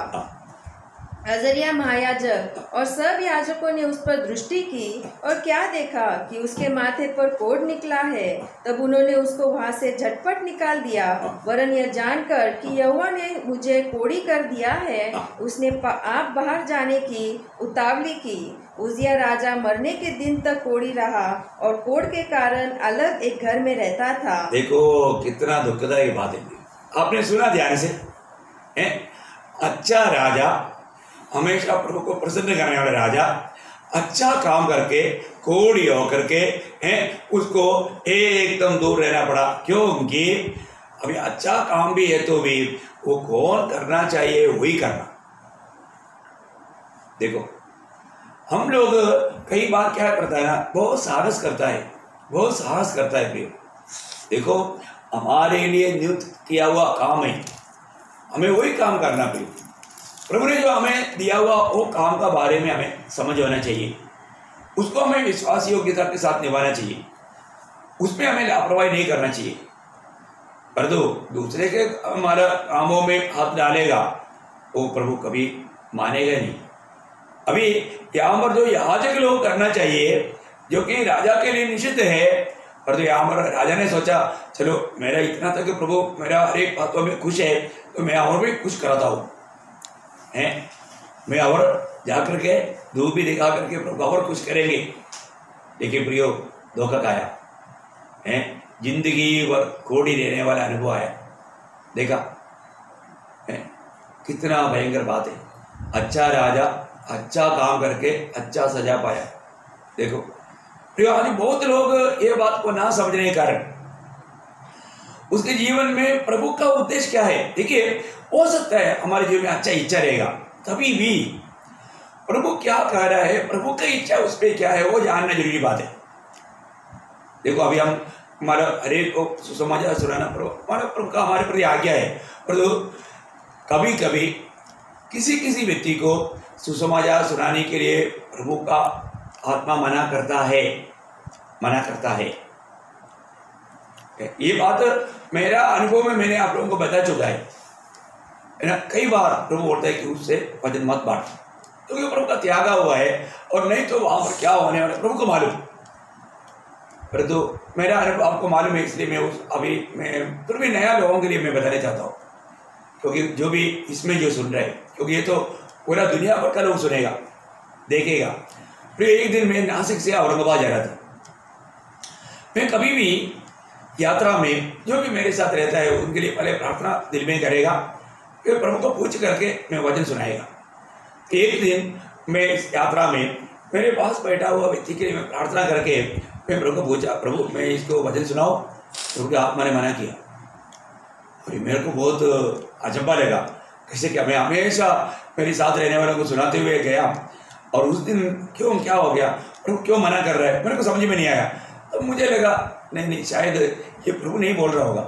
S2: अजर्या महायाजक और सब याजकों ने उस पर दृष्टि की और क्या देखा कि उसके माथे पर कोढ़ निकला है। तब उन्होंने उसको वहां से झटपट निकाल दिया, वरन यह जानकर कि यहोवा ने मुझे कोढ़ी कर दिया है, उसने आप बाहर जाने की उतावली की। उजिया राजा मरने के दिन तक कोढ़ी रहा और कोढ़ के कारण अलग एक घर में रहता था।
S1: देखो कितना दुखदायी बात है, आपने सुना ध्यान से। अच्छा राजा, हमेशा प्रभु को प्रसन्न करने वाला राजा, अच्छा काम करके कोढ़ी होकर के उसको एकदम दूर रहना पड़ा। क्योंकि अभी अच्छा काम भी है तो भी वो कौन करना चाहिए वही करना। देखो हम लोग कई बार क्या करता है ना, बहुत साहस करता है, बहुत साहस करता है प्रिय। देखो हमारे लिए नियुक्त किया हुआ काम है, हमें वही काम करना प्रिय। प्रभु ने जो हमें दिया हुआ वो काम का बारे में हमें समझ होना चाहिए, उसको हमें विश्वास योग्यता के साथ निभाना चाहिए, उसमें हमें लापरवाही नहीं करना चाहिए। परंतु दूसरे के हमारा कामों में हाथ डालेगा वो प्रभु कभी मानेगा नहीं। अभी यहाँ पर जो याजक लोग करना चाहिए, जो कि राजा के लिए निषिद्ध है, पर तो यहाँ पर राजा ने सोचा चलो मेरा इतना था कि प्रभु मेरा हर एक बातों में खुश है, तो मैं और भी खुश कराता हूँ, मैं और जाकर के धूप भी दिखा करके प्रभु और खुश करेंगे। देखिए प्रियो, धोखा खाया है, जिंदगी भर कोढ़ी देने वाला अनुभव आया। देखा है कितना भयंकर बात है। अच्छा राजा अच्छा काम करके अच्छा सजा पाया। देखो प्रियो, आज बहुत लोग ये बात को ना समझने के कारण उसके जीवन में प्रभु का उद्देश्य क्या है। देखिए हो सकता है हमारे जीवन में अच्छा इच्छा रहेगा, तभी भी प्रभु क्या कह रहा है, प्रभु की इच्छा उस पर क्या है, वो जानना जरूरी बात है। देखो अभी हम हमारा हरेक को सुसमाचार सुनाना प्रभु का हमारे प्रति आज्ञा है, पर कभी कभी किसी व्यक्ति को सुसमाचार सुनाने के लिए प्रभु का आत्मा मना करता है। ये बात मेरा अनुभव में मैंने आप लोगों को बता चुका है ना। कई बार प्रभु बोलता है कि उससे वचन मत बांट, क्योंकि प्रभु का त्यागा हुआ है, और नहीं तो वहां पर क्या होने वाला प्रभु को मालूम। परंतु मेरा अनुभव आपको मालूम है, इसलिए मैं फिर भी नया लोगों के लिए मैं बताना चाहता हूँ, क्योंकि जो भी इसमें जो सुन रहे हैं, क्योंकि ये तो पूरा दुनिया भर का लोग सुनेगा देखेगा। फिर एक दिन मैं नासिक से औरंगाबाद जा रहा था। मैं कभी भी यात्रा में जो भी मेरे साथ रहता है उनके लिए पहले प्रार्थना दिल में करेगा, फिर प्रभु को पूछ करके मैं वचन सुनाएगा। एक दिन मैं इस यात्रा में मेरे पास बैठा हुआ व्यक्ति के लिए मैं प्रार्थना करके मैं प्रभु को पूछा, प्रभु मैं इसको वचन सुनाऊं? प्रभु के आत्मा ने मना किया। और मेरे को बहुत अचंभा लगा, कैसे क्या मैं हमेशा मेरे साथ रहने वालों को सुनाते हुए गया, और उस दिन क्या हो गया, प्रभु क्यों मना कर रहा है, मेरे को समझ में नहीं आया। तो मुझे लगा नहीं शायद ये प्रभु नहीं बोल रहा होगा,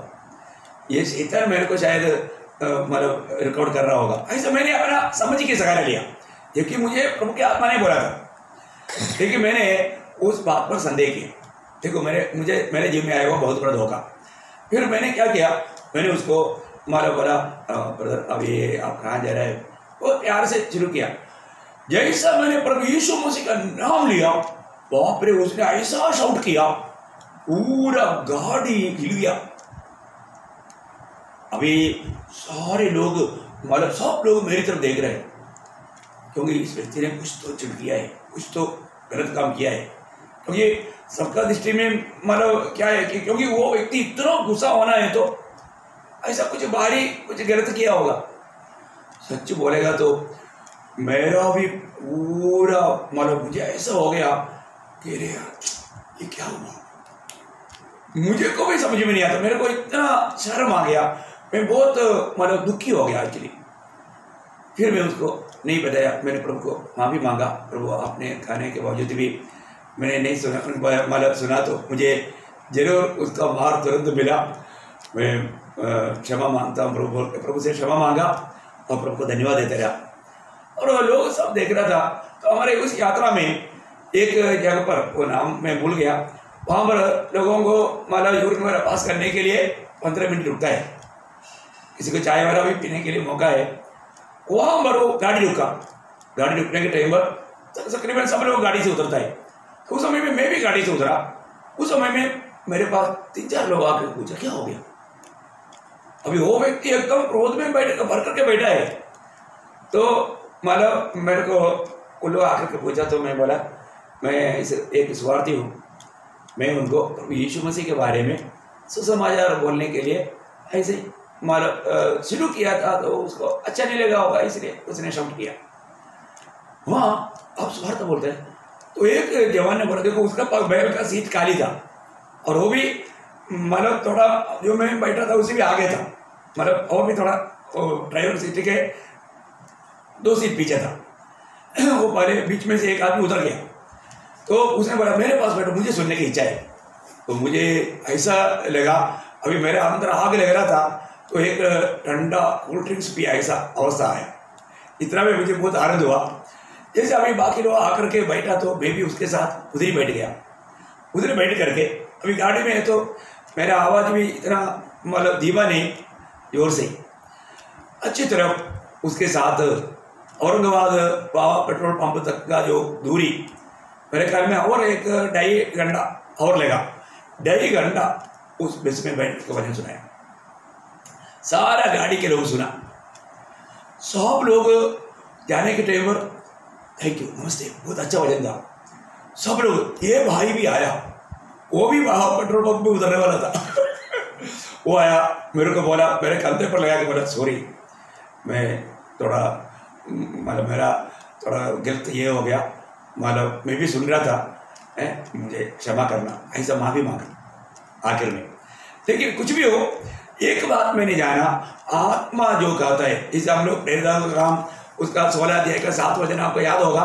S1: ये शैतान मेरे को शायद मतलब रिकॉर्ड कर रहा होगा। ऐसा मैंने अपना समझ के सहारा लिया, क्योंकि मुझे प्रभु की आत्मा ने बोला था। लेकिन मैंने उस बात पर संदेह किया। देखो मेरे जीवन में आया हुआ बहुत बड़ा धोखा। फिर मैंने क्या किया, मैंने उसको हमारा बोला ब्रदर अभी आप कहाँ जा रहे हैं, बहुत प्यार से शुरू किया। जैसा मैंने प्रभु यीशु मसीह का नाम लिया, बाप रे उसने ऐसा शाउट किया, पूरा गाड़ी हिल गया। अभी सारे लोग मतलब सब लोग मेरी तरफ देख रहे हैं, क्योंकि इस व्यक्ति ने कुछ तो चुप किया है, कुछ तो गलत काम किया है। क्योंकि सबका दृष्टि में मतलब क्या है कि क्योंकि वो व्यक्ति इतना गुस्सा होना है तो ऐसा कुछ भारी कुछ गलत किया होगा। सच बोलेगा तो मेरा भी पूरा मतलब मुझे ऐसा हो गया कि अरे यार ये क्या हुआ, मुझे को भी समझ में नहीं आता। मेरे को इतना शर्म आ गया, मैं बहुत मतलब दुखी हो गया एक्चुअली। फिर मैं उसको नहीं बताया, मैंने प्रभु को माफ़ी मांगा। प्रभु आपने खाने के बावजूद भी मैंने नहीं सुना मतलब सुना तो मुझे जरूर उसका मार तुरंत मिला। मैं क्षमा मांगता हूँ प्रभु से क्षमा मांगा और प्रभु को धन्यवाद देते रहा। और लोग सब देख रहा था। तो हमारे उस यात्रा में एक जगह पर, वो नाम मैं भूल गया, वहाँ पर लोगों को मतलब यूरिन वगैरह पास करने के लिए 15 मिनट रुकता है, किसी को चाय वगैरह भी पीने के लिए मौका है। वहाँ पर वो गाड़ी रुका, गाड़ी रुकने के टाइम पर तकरीबन सब लोग गाड़ी से उतरता है। तो उस समय में मैं भी गाड़ी से उतरा। उस समय में मेरे पास 3-4 लोग आकर पूछा क्या हो गया। अभी वो व्यक्ति एकदम क्रोध में भर करके बैठा है। तो मतलब मेरे को उन लोग आकर के पूछा तो मैं बोला मैं एक स्वार्थी हूँ, मैं उनको यीशु मसीह के बारे में सुसमाचार बोलने के लिए ऐसे मतलब शुरू किया था, तो उसको अच्छा नहीं लगा होगा इसलिए उसने शब्द किया। वहाँ आप स्वार्थ बोलते हैं। तो एक जवान ने बोला देखो उसका बैल का सीट खाली था और वो भी मतलब थोड़ा जो मैं बैठा था उसी भी आगे था, मतलब और भी थोड़ा ड्राइवर सीट के 2 सीट पीछे था। वो पहले बीच में से एक आदमी उतर गया। तो उसने बोला मेरे पास बैठो, मुझे सुनने की इच्छा है। तो मुझे ऐसा लगा, अभी मेरे अंदर आग लग रहा था, तो एक ठंडा कोल्ड ड्रिंक्स पिया, ऐसा अवस्था आया। इतना में मुझे बहुत आनंद हुआ। जैसे अभी बाकी लोग आकर के बैठा तो मैं भी उसके साथ उधर ही बैठ गया। उधर बैठ करके अभी गाड़ी में है तो मेरा आवाज़ भी इतना मतलब धीमा नहीं, जोर से अच्छी तरफ उसके साथ औरंगाबाद बाबा पेट्रोल पंप तक का जो दूरी मेरे ख्याल में और एक 2.5 घंटा और लगा। 2.5 घंटा उस बस में बैठ के वजन सुनाया। सारा गाड़ी के लोग सुना, सब लोग जाने के टाइम पर थैंक यू नमस्ते बहुत अच्छा वजन था। सब लोग, ये भाई भी आया, वो भी वहाँ पेट्रोल पंप में उतरने वाला था। वो आया मेरे को बोला, मेरे कंधे पर लगा के बोला सॉरी मैं थोड़ा मतलब मेरा थोड़ा गलत ये हो गया, मतलब मैं भी सुन रहा था, मुझे क्षमा करना, ऐसा माफ़ी मांगा आखिर में। लेकिन कुछ भी हो, एक बात मैंने जाना, आत्मा जो कहता है, इसे हम लोग प्रेरितों का काम उसका 16 अध्याय का 7 वचन आपको याद होगा,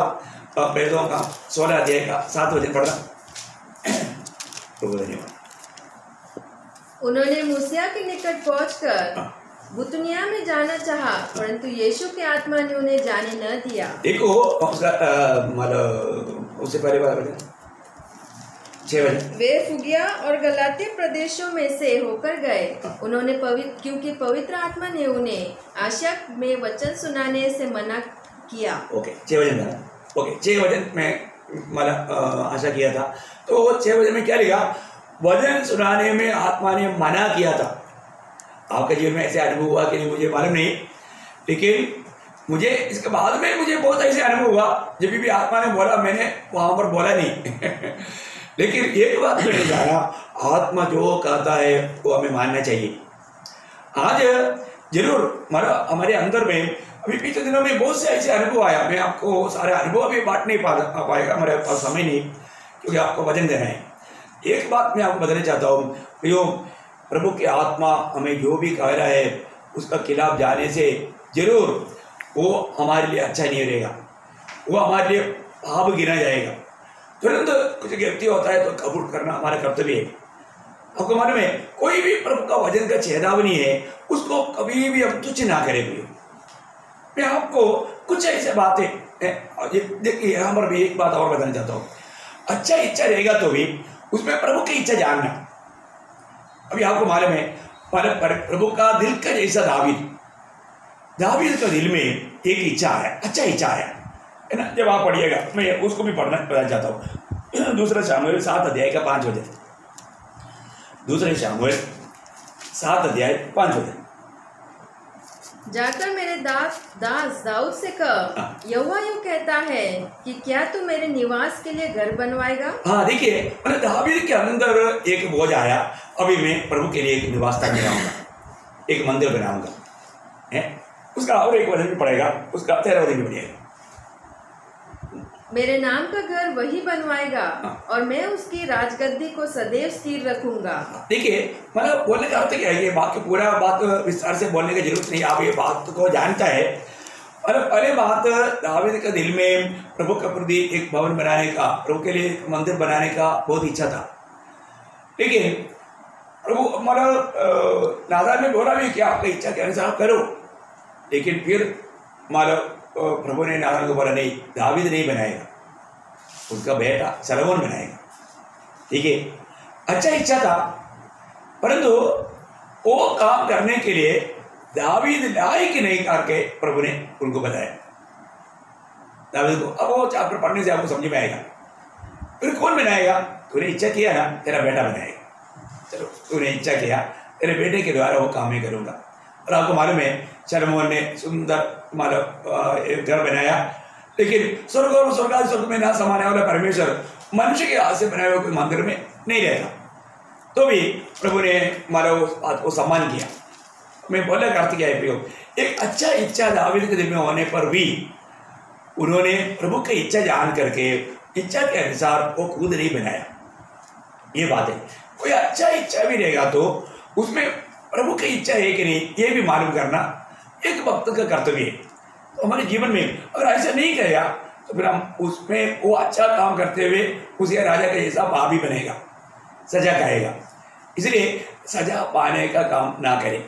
S1: प्रेरितों का 16 अध्याय का 7 वचन पढ़ना। धन्यवाद।
S2: उन्होंने मूसिया के निकट पहुंचकर बुतनिया में जाना चाहा, परंतु यीशु की आत्मा ने उन्हें जाने न दिया। देखो
S1: उसका मतलब उससे पहले बात 6 बजे
S2: वे फुगिया और गलातिया प्रदेशों में से होकर गए। उन्होंने क्योंकि पवित्र आत्मा ने उन्हें आशा में वचन सुनाने से मना किया।
S1: ओके 6 बजे ओके 6 बजे में मतलब आशा किया था। तो 6 बजे में क्या लिखा, वचन सुनाने में आत्मा ने मना किया था। आपके जीवन में ऐसे अनुभव हुआ कि नहीं मुझे मालूम नहीं, लेकिन मुझे इसके बाद में मुझे बहुत ऐसे अनुभव हुआ जब भी आत्मा ने बोला मैंने वहाँ पर बोला नहीं। लेकिन एक बात मैंने जाना, आत्मा जो कहता है वो हमें मानना चाहिए। आज जरूर हमारे अंदर में अभी पिछले दिनों में बहुत से ऐसे अनुभव आया। मैं आपको सारे अनुभव अभी बांट नहीं पाएगा, हमारे पास समय नहीं, क्योंकि आपको वचन देना है। एक बात मैं आपको बताना चाहता हूँ, जो प्रभु की आत्मा हमें जो भी कह रहा है उसका खिलाफ जाने से जरूर वो हमारे लिए अच्छा नहीं रहेगा, वो हमारे लिए पाप गिना जाएगा। तुरंत कुछ गलती होता है तो कबूल करना हमारा कर्तव्य है। आपको मालूम है कोई भी प्रभु का वचन का चेतावनी है, उसको कभी भी हम तुच्छ ना करें। मैं आपको कुछ ऐसे बातें देखिए, यहाँ पर भी एक बात और बताना चाहता हूँ। अच्छा इच्छा रहेगा तो भी उसमें प्रभु की इच्छा जानना। अभी आपको मालूम है प्रभु का दिल का जैसा दावीद का दिल में एक इच्छा है, अच्छा इच्छा है ना। जब आप पढ़िएगा, मैं उसको भी पढ़ना चाहता हूँ। दूसरा शमूएल 7 अध्याय का 5 वचन। दूसरे शमूएल 7 अध्याय 5 वचन।
S2: जाकर मेरे दास दाऊद से कह, यहोवा यूं कहता है कि क्या तू मेरे निवास के लिए घर बनवाएगा।
S1: हाँ देखिए, मैंने दावीद के अंदर एक बोझ आया, अभी मैं प्रभु के लिए एक निवास स्थान बनाऊंगा, एक मंदिर बनाऊंगा। उसका और एक वचन भी पड़ेगा, उसका 13 वचन भी पड़ेगा।
S2: मेरे नाम का घर वही बनवाएगा और मैं उसकी राजगद्दी को सदैव स्थिर रखूंगा।
S1: देखिए, मतलब बोलने का अर्थ क्या है, ये बात पूरा बात विस्तार से बोलने की जरूरत नहीं, आप ये बात को जानता है। और पहले बात, दावीद के दिल में प्रभु के प्रति एक भवन बनाने का, प्रभु के लिए एक मंदिर बनाने का बहुत इच्छा था। लेकिन प्रभु मतलब नादान ने बोला भी कि आपकी इच्छा के अनुसार आप करो। लेकिन फिर मतलब प्रभु ने नादान को बोला, नहीं, दावीद नहीं बनाएगा, उसका बेटा सलोमन बनाएगा। ठीक है, अच्छा इच्छा था, परंतु वो काम करने के लिए दावीद लायक नहीं करके प्रभु ने उनको बताया दावीद को। अब वो चैप्टर पढ़ने से आपको समझ में आएगा। फिर कौन बनाएगा? तूने इच्छा किया ना, तेरा बेटा बनाएगा। चलो, तूने इच्छा किया, तेरे बेटे के द्वारा वो काम मैं करूँगा। और आपको मालूम है सलोमन ने सुंदर मतलब एक घर बनाया, लेकिन स्वर्ग और स्वर्ग में ना समाने वाला परमेश्वर मनुष्य के हाथ से बनाए हुए कोई मंदिर में नहीं रहता। तो भी प्रभु ने मानो उस बात को सम्मान किया। मैं बोलने का अर्थ क्या है प्रयोग, एक अच्छा इच्छा दावीद के दिल में होने पर भी उन्होंने प्रभु की इच्छा जान करके इच्छा के अनुसार वो खुद नहीं बनाया। ये बात है, कोई अच्छा इच्छा भी रहेगा तो उसमें प्रभु की इच्छा है कि नहीं, ये भी मालूम करना एक भक्त का कर्तव्य है। तो हमारे जीवन में अगर ऐसा नहीं करेगा तो फिर हम उसमें वो अच्छा काम करते हुए उसे राजा का जैसा पापी बनेगा, सजा खाएगा। इसलिए सजा पाने का काम ना करें।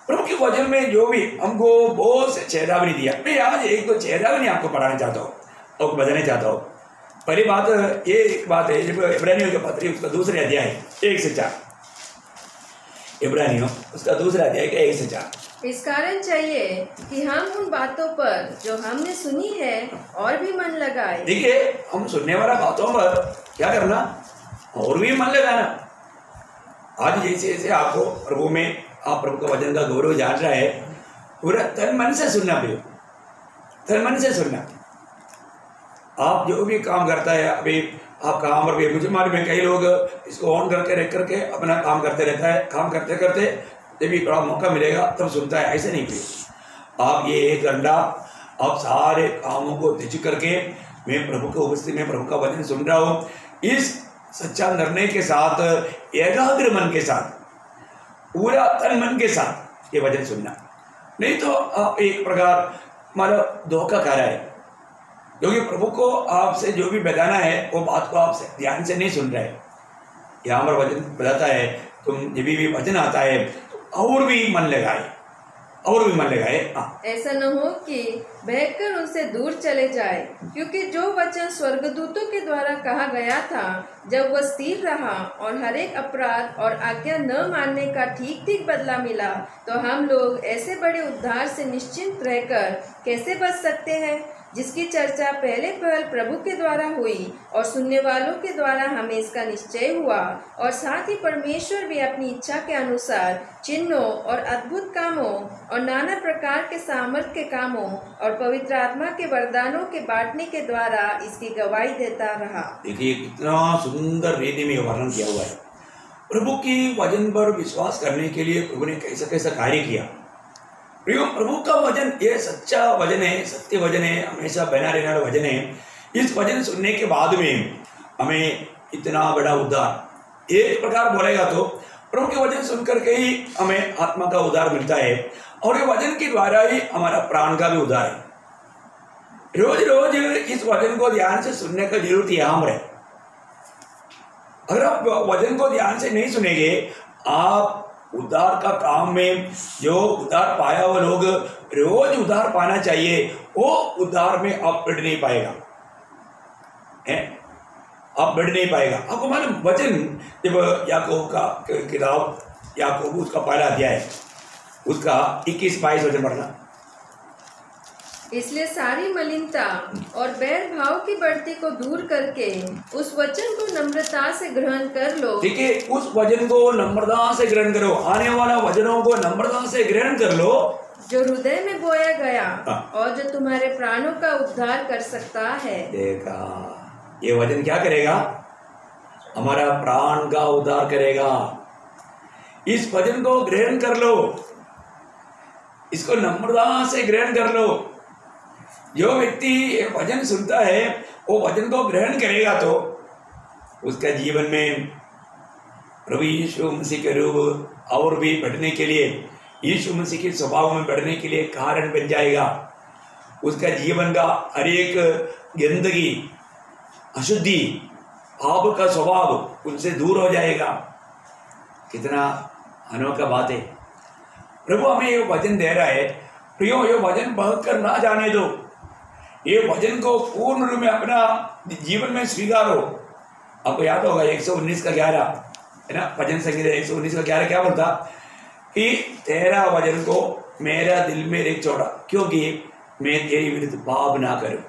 S1: प्रभु के वचन में जो भी हमको बहुत से चेतावनी दिया, मैं आज एक दो चेतावनी आपको पढ़ाना चाहता हूँ और बताना चाहता हूँ। पहली बात ये एक बात है, जब इब्रानियों के पत्र उसका दूसरे अध्याय 1 से 4, इब्रानियों उसका दूसरा अध्याय 1 से 4।
S2: इस कारण चाहिए कि हम उन बातों पर जो हमने सुनी है और भी मन लगाए। देखिए,
S1: हम सुनने वाला बातों पर क्या करना और भी मन लगाना। आज जैसे जैसे आपको प्रभु में आप प्रभु का वचन का गौरव जान रहा है, पूरा तन मन से सुनना, प्रयोग तन मन से सुनना। आप जो भी काम करता है, अभी आप काम पर भी, मुझे मालूम है कई लोग इसको ऑन करके रख करके अपना काम करते रहता है, काम करते करते जब भी थोड़ा मौका मिलेगा तब सुनता है। ऐसे नहीं प्रिय, आप ये 1 घंटा आप सारे कामों को त्यज करके मैं प्रभु की उपस्थिति में प्रभु का वचन सुन रहा हूँ, इस सच्चा निर्णय के साथ, एकाग्र मन के साथ, पूरा तन मन के साथ ये वचन सुनना। नहीं तो आप एक प्रकार मतलब धोखा खा रहा है, क्योंकि प्रभु को आपसे जो भी बताना है वो बात को आप ध्यान से नहीं सुन रहे। यहाँ पर वचन बताता है, तुम जब भी वचन आता है तो और भी मन लगाए, और भी मन लगाए।
S2: ऐसा न हो कि बहकर उनसे दूर चले जाए, क्योंकि जो वचन स्वर्गदूतों के द्वारा कहा गया था, जब वह स्थिर रहा और हर एक अपराध और आज्ञा न मानने का ठीक ठीक बदला मिला, तो हम लोग ऐसे बड़े उद्धार से निश्चिंत रहकर कैसे बच सकते हैं, जिसकी चर्चा पहले पहल प्रभु के द्वारा हुई और सुनने वालों के द्वारा हमें इसका निश्चय हुआ, और साथ ही परमेश्वर भी अपनी इच्छा के अनुसार चिन्हों और अद्भुत कामों और नाना प्रकार के सामर्थ के कामों और पवित्र आत्मा के वरदानों के बांटने के द्वारा इसकी गवाही देता रहा।
S1: देखिए कितना सुंदर रीति में वर्णन किया हुआ है। प्रभु की वचन पर विश्वास करने के लिए प्रभु ने कैसा कैसा कार्य किया। प्रभु का वचन ये सच्चा वचन है, सत्य वचन है, हमेशा बना रहने वाला वचन है। इस वचन सुनने के बाद में हमें इतना बड़ा उद्धार, एक प्रकार बोलेगा तो प्रभु के वचन सुनकर के ही हमें आत्मा का उद्धार मिलता है, और ये वचन के द्वारा ही हमारा प्राण का भी उद्धार है। रोज रोज इस वचन को ध्यान से सुनने का जरूरत यहाँ है। अगर आप वचन को ध्यान से नहीं सुनेंगे, आप उद्धार का काम में जो उद्धार पाया हुआ लोग रोज उद्धार पाना चाहिए, वो उद्धार में आप बढ़ नहीं पाएगा, आप बढ़ नहीं पाएगा। आपको मालूम वचन जब याकूब का किताब, याकूब उसका पहला अध्याय उसका 21-22 वचन पढ़ना।
S2: इसलिए सारी मलिनता और बैर भाव की बढ़ती को दूर करके उस वचन को नम्रता से ग्रहण कर लो।
S1: ठीक है, उस वचन को नम्रता से ग्रहण करो, आने वाला वचनों को नम्रता से ग्रहण कर लो,
S2: जो हृदय में बोया गया और जो तुम्हारे प्राणों का उद्धार कर सकता है।
S1: देखा, ये वचन क्या करेगा? हमारा प्राण का उद्धार करेगा। इस वचन को ग्रहण कर लो, इसको नम्रता से ग्रहण कर लो। जो व्यक्ति वचन सुनता है वो वचन को ग्रहण करेगा तो उसका जीवन में प्रभु यीशु मसीह के रूप और भी बढ़ने के लिए, यीशु मसीह के स्वभाव में बढ़ने के लिए कारण बन जाएगा। उसका जीवन का हर एक गंदगी, अशुद्धि, पाप का स्वभाव उनसे दूर हो जाएगा। कितना अनोखा बात है। प्रभु हमें ये वचन दे रहा है, प्रियो ये वचन बहक कर ना जाने दो, ये वचन को पूर्ण रूप में अपना जीवन में स्वीकारो। आपको याद होगा 119 का 11 है ना, भजन संगीत 119 का 11 क्या बोलता कि तेरा वचन को मेरा दिल में रख छोड़ा, क्योंकि मैं तेरी विरुद्ध पाप ना करूं।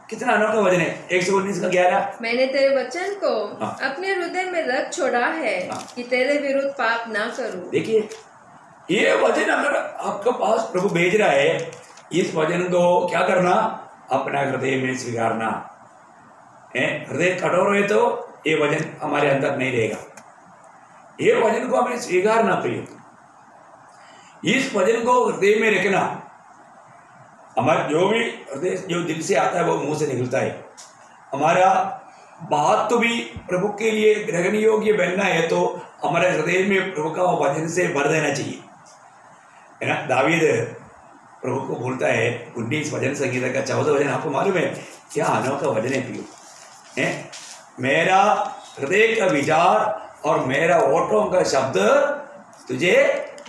S1: कितना अनोखा वचन है 119 का 11।
S2: मैंने तेरे वचन को अपने हृदय में रख छोड़ा है कि तेरे विरुद्ध पाप ना करूं।
S1: देखिए, ये वचन अगर आपके पास प्रभु भेज रहा है, इस वचन को क्या करना? अपना हृदय में स्वीकारना है। हृदय कठोर है तो ये वचन हमारे अंदर नहीं रहेगा। ये वचन को हमें स्वीकारना प्रिय, इस वचन को हृदय में रखना। हमारा जो भी हृदय जो दिल से आता है वो मुंह से निकलता है। हमारा बात तो भी प्रभु के लिए ग्रहण योग्य बनना है तो हमारे हृदय में प्रभु का वचन से भर देना चाहिए, है ना। दावीद प्रभु को बोलता है 19 भजन संगीत का 14 वचन, आपको मालूम है क्या अनोखा वचन है प्रियो, है? मेरा हृदय का विचार और मेरा ओठों का शब्द तुझे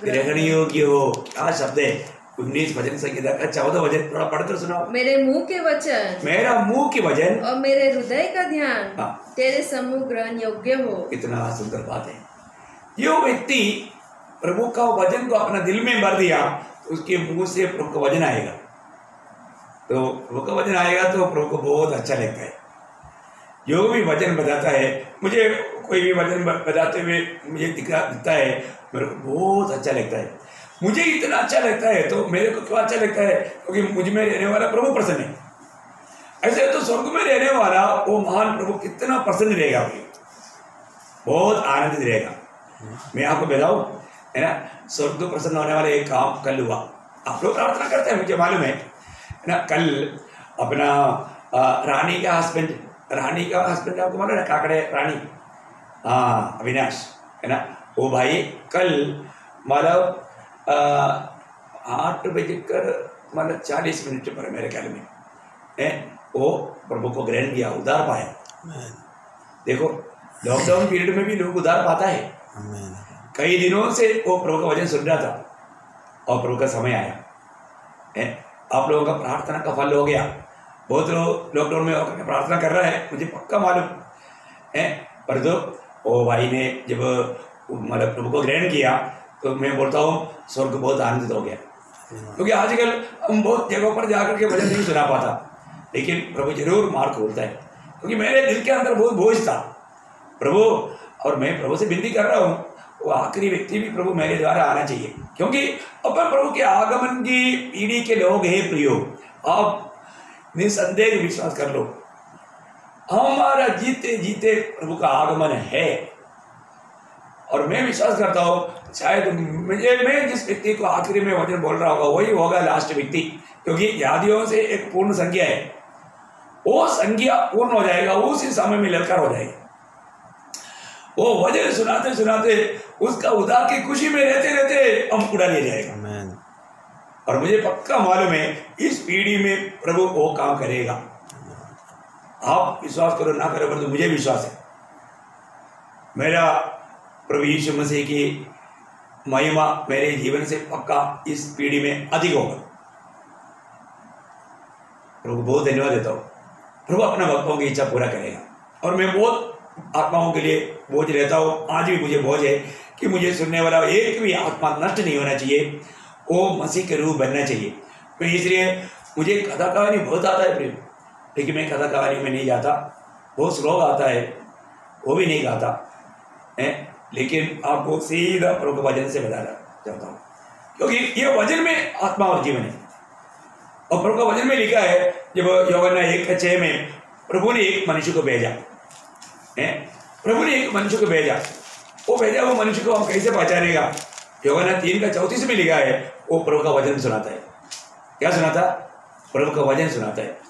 S1: ग्रहण योग्य हो। क्या शब्द है? 19 भजन संगीत का 14 वचन, थोड़ा पढ़कर सुनाओ।
S2: मेरे मुंह के वचन,
S1: मेरा मुंह के वचन
S2: और मेरे हृदय का ध्यान तेरे सम्मुख ग्रहण योग्य हो।
S1: कितना सुंदर बात है। जो व्यक्ति प्रभु का वचन को अपना दिल में भर दिया, उसके मुंह से प्रभु का वचन आएगा, तो प्रभु का वचन आएगा तो प्रभु को बहुत अच्छा लगता है। जो भी वचन बताता है, मुझे कोई भी वचन बताते हुए मुझे दिखता है, मेरे को बहुत अच्छा लगता है। मुझे इतना अच्छा लगता है तो मेरे को क्यों अच्छा लगता है? क्योंकि मुझ में रहने वाला प्रभु प्रसन्न है। ऐसे तो स्वर्ग में रहने वाला वो महान प्रभु कितना प्रसन्न रहेगा, बहुत आनंदित रहेगा। मैं आपको बताऊं, है ना, स्वर्ग प्रसन्न होने वाला एक काम कल हुआ। आप लोग प्रार्थना करते हैं, मुझे मालूम है ना। कल अपना रानी का हस्बैंड आपको मालूम है, काकड़े रानी, हाँ, अविनाश, है ना, वो भाई कल मतलब 8:40 पर मेरे ख्याल में है वो प्रभु को ग्रहण किया, उद्धार पाया। देखो, लॉकडाउन पीरियड में भी लोग उद्धार पाता है। कई दिनों से वो प्रभु का वचन सुन रहा था और प्रभु का समय आया है। आप लोगों का प्रार्थना का फल हो गया। बहुत लोग लॉकडाउन में होकर प्रार्थना कर रहा है, मुझे पक्का मालूम है। पर तो वो भाई ने जब मतलब प्रभु को ग्रहण किया तो मैं बोलता हूँ स्वर्ग बहुत आनंदित हो गया। क्योंकि आजकल हम बहुत जगहों पर जाकर के वचन नहीं सुना पाता, लेकिन प्रभु जरूर मार्ग खोलता है। क्योंकि मेरे दिल के अंदर बहुत बोझ था प्रभु, और मैं प्रभु से विनती कर रहा हूँ वो आखिरी व्यक्ति भी प्रभु मेरे द्वारा आना चाहिए। क्योंकि अपन प्रभु के आगमन की पीढ़ी के लोग हैं प्रियो। आप निसंदेह विश्वास कर लो, हमारा जीते जीते प्रभु का आगमन है। और मैं विश्वास करता हूँ शायद मैं जिस व्यक्ति को आखिरी में वचन बोल रहा होगा वही होगा लास्ट व्यक्ति, क्योंकि यादियों से एक पूर्ण संख्या है, वो संख्या पूर्ण हो जाएगा, उसी समय में ललकार हो जाएगी। वो वचन सुनाते सुनाते उसका उद्धार की खुशी में रहते रहते हम उड़ा ले जाएगा। और मुझे पक्का मालूम है इस पीढ़ी में प्रभु वो काम करेगा। आप विश्वास करो ना करो, पर तो मुझे विश्वास है मेरा प्रभु यीशु मसीह की महिमा मेरे जीवन से पक्का इस पीढ़ी में अधिक होगा। प्रभु को बहुत धन्यवाद देता हूँ। प्रभु अपना भक्तों की इच्छा पूरा करेगा। और मैं बहुत आत्माओं के लिए बोझ रहता हूँ। आज भी मुझे बोझ है कि मुझे सुनने वाला एक भी आत्मा नष्ट नहीं होना चाहिए, वो मसीह के रूप बनना चाहिए। मैं इसलिए मुझे कथा कहानी बहुत आता है प्रेम, लेकिन मैं कथा कहानी में नहीं जाता। बहुत श्लोक आता है वो भी नहीं गाता है, लेकिन आपको सीधा प्रभु के वचन से बताना चाहता हूँ, क्योंकि ये वचन में आत्मा और जीवन है। और प्रभु का वचन में लिखा है, जब यूहन्ना 1:6 में प्रभु ने एक मनुष्य को भेजा है, प्रभु ने एक मनुष्य को भेजा, वो मनुष्य को हम कैसे पहचानेगा? यूहन्ना 3:34 में लिखा है, वो प्रभु का वचन सुनाता है। क्या सुनाता? प्रभु का वचन सुनाता है।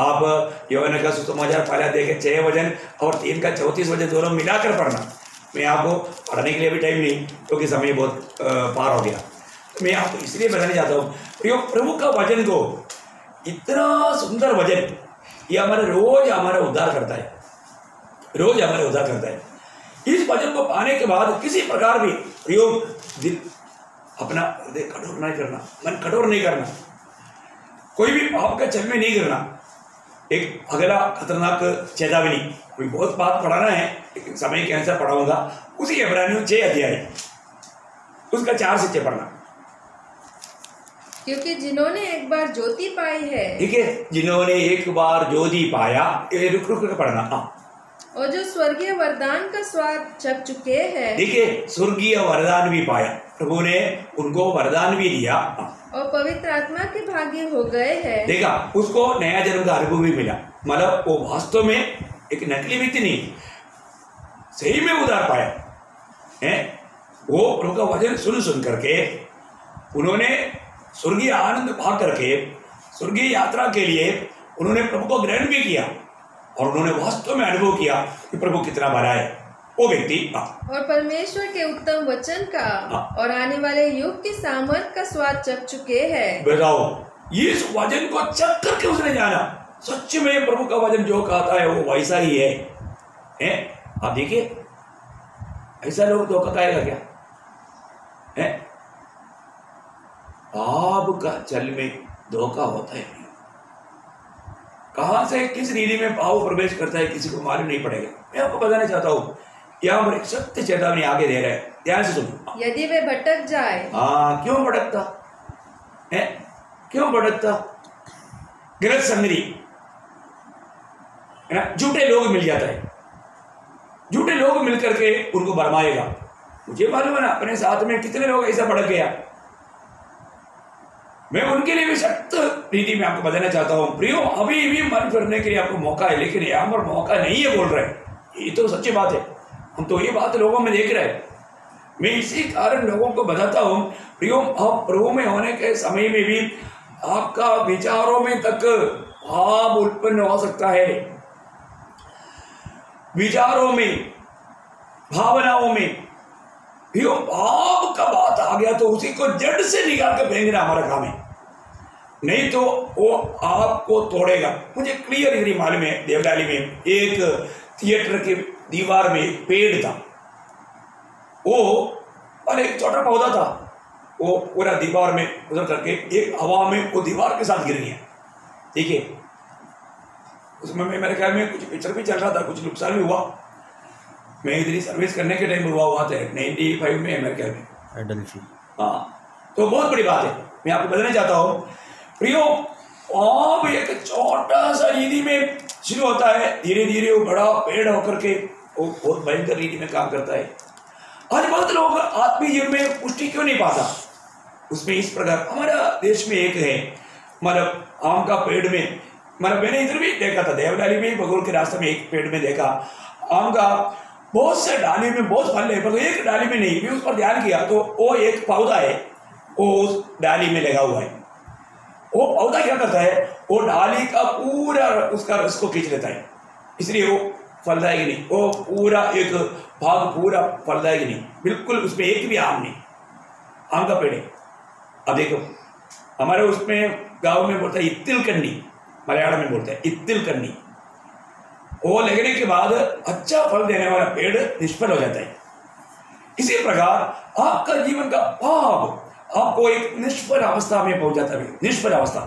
S1: आप यूहन्ना का सुसमाचार पहला देखें 6 वचन और 3:34 वचन दोनों मिलाकर पढ़ना। मैं आपको पढ़ने के लिए भी टाइम नहीं, क्योंकि समय बहुत पार हो गया। मैं आपको इसलिए बताना चाहता हूँ, प्रभु का वचन को, इतना सुंदर वचन, ये रोज हमारा उद्धार करता है, रोज हमारा उद्धार करता है। इस वचन को पाने के बाद किसी प्रकार भी प्रयोग दिल अपना कठोर नहीं करना, मन कठोर नहीं करना, कोई भी पाप का चल में नहीं करना। एक अगला खतरनाक चेतावनी, कोई बहुत बात पढ़ाना है लेकिन समय के अनुसार पढ़ाऊंगा, उसी इब्रानियों 6 अध्याय उसका 4 से 6 पढ़ना।
S2: क्योंकि जिन्होंने एक बार ज्योति पाई है,
S1: ठीक है, जिन्होंने एक बार ज्योति पाया, ये रुक रुक कर पढ़ना। हाँ,
S2: और जो स्वर्गीय वरदान का स्वाद चख चुके हैं,
S1: देखिए स्वर्गीय वरदान भी पाया, प्रभु ने उनको वरदान भी दिया।
S2: और पवित्र आत्मा के भागी हो गए हैं।
S1: देखा, उसको नया जन्म का अनुभव भी मिला। मतलब वो वास्तव में एक नकली व्यक्ति नहीं, सही में उद्धार पाया है। वो प्रभु का वचन सुन करके उन्होंने स्वर्गीय आनंद पा करके स्वर्गीय यात्रा के लिए उन्होंने प्रभु को ग्रहण भी किया, और उन्होंने वास्तव में अनुभव किया कि प्रभु कितना बड़ा है वो व्यक्ति।
S2: और परमेश्वर के उत्तम वचन का और आने वाले युग की सामर्थ का स्वाद चख चुके हैं।
S1: बताओ, इस वचन को चख करके उसने जाना। सच में प्रभु का वचन जो कहता है वो वैसा ही है? आप देखिए, ऐसा लोग धोखा खाएगा क्या है? पाप का चल में धोखा होता है। कहां से किस रीति में पाप प्रवेश करता है किसी को मालूम नहीं पड़ेगा। मैं आपको बताना चाहता हूँ, यहाँ पर एक सत्य चेतावनी आगे दे रहा है, ध्यान से सुनो।
S2: यदि वे भटक जाए,
S1: क्यों भटकता है? क्यों भटकता? गलत संगति, झूठे लोग मिल जाता है, झूठे लोग मिल करके उनको भरमाएगा। मुझे मालूम है ना, अपने साथ में कितने लोग ऐसा भटक गया। मैं उनके लिए भी सख्त रीति में आपको बताना चाहता हूँ, प्रियो, अभी भी मन फिरने के लिए आपको मौका है, लेकिन यहाँ पर मौका नहीं है बोल रहे। ये तो सच्ची बात है, हम तो ये बात लोगों में देख रहे हैं। मैं इसी कारण लोगों को बताता हूँ, प्रियो, आप प्रभु में होने के समय में भी आपका विचारों में तक भाव उत्पन्न हो सकता है, विचारों में, भावनाओं में। प्रियो, पाप का बात आ गया तो उसी को जड़ से निकाल कर फेंकना हमारा काम है, नहीं तो वो आपको तोड़ेगा। मुझे क्लियर मालूम है, देवडाली में एक थिएटर के दीवार में एक पेड़ था, वो और एक छोटा पौधा था, वो पूरा दीवार में उधर करके एक हवा में वो दीवार के साथ गिर गया। ठीक है, उसमें मेरे ख्याल में कुछ पिक्चर भी चल रहा था, कुछ नुकसान भी हुआ। मैं इधर सर्विस करने के टाइम हुआ था 95 में मेरे ख्याल में। हाँ, तो बहुत बड़ी बात है। मैं आपको बताना चाहता हूँ प्रियो, आप एक छोटा सा रीति में शुरू होता है, धीरे धीरे वो बड़ा पेड़ होकर के वो बहुत भयंकर रीति में काम करता है। आज बहुत लोग आत्मीय जीवन में पुष्टि क्यों नहीं पाता? उसमें इस प्रकार हमारा देश में एक है, मतलब आम का पेड़ में, मतलब मैंने इधर भी देखा था, देवडाली में बगौर के रास्ते में एक पेड़ में देखा, आम का बहुत से डाली में बहुत फल है, पर एक डाली में नहीं। भी उस पर ध्यान किया तो वो एक पौधा है, वो उस डाली में लगा हुआ है। वो पौधा क्या करता है, वो डाली का पूरा उसका रस को खींच लेता है, इसलिए वो फलदायक नहीं। वो पूरा एक भाग पूरा फलदायक नहीं, बिल्कुल उसमें एक भी आम नहीं, आम का पेड़ है। अब देखो, हमारे उसमें गांव में बोलता है इत्तिल कन्नी, मलयालम में बोलता है इत्तिल कन्नी। वो लगने के बाद अच्छा फल देने वाला पेड़ निष्फल हो जाता है। इसी प्रकार आपका जीवन का पाप आपको एक निष्फल अवस्था में पहुंचाता है। निष्फल अवस्था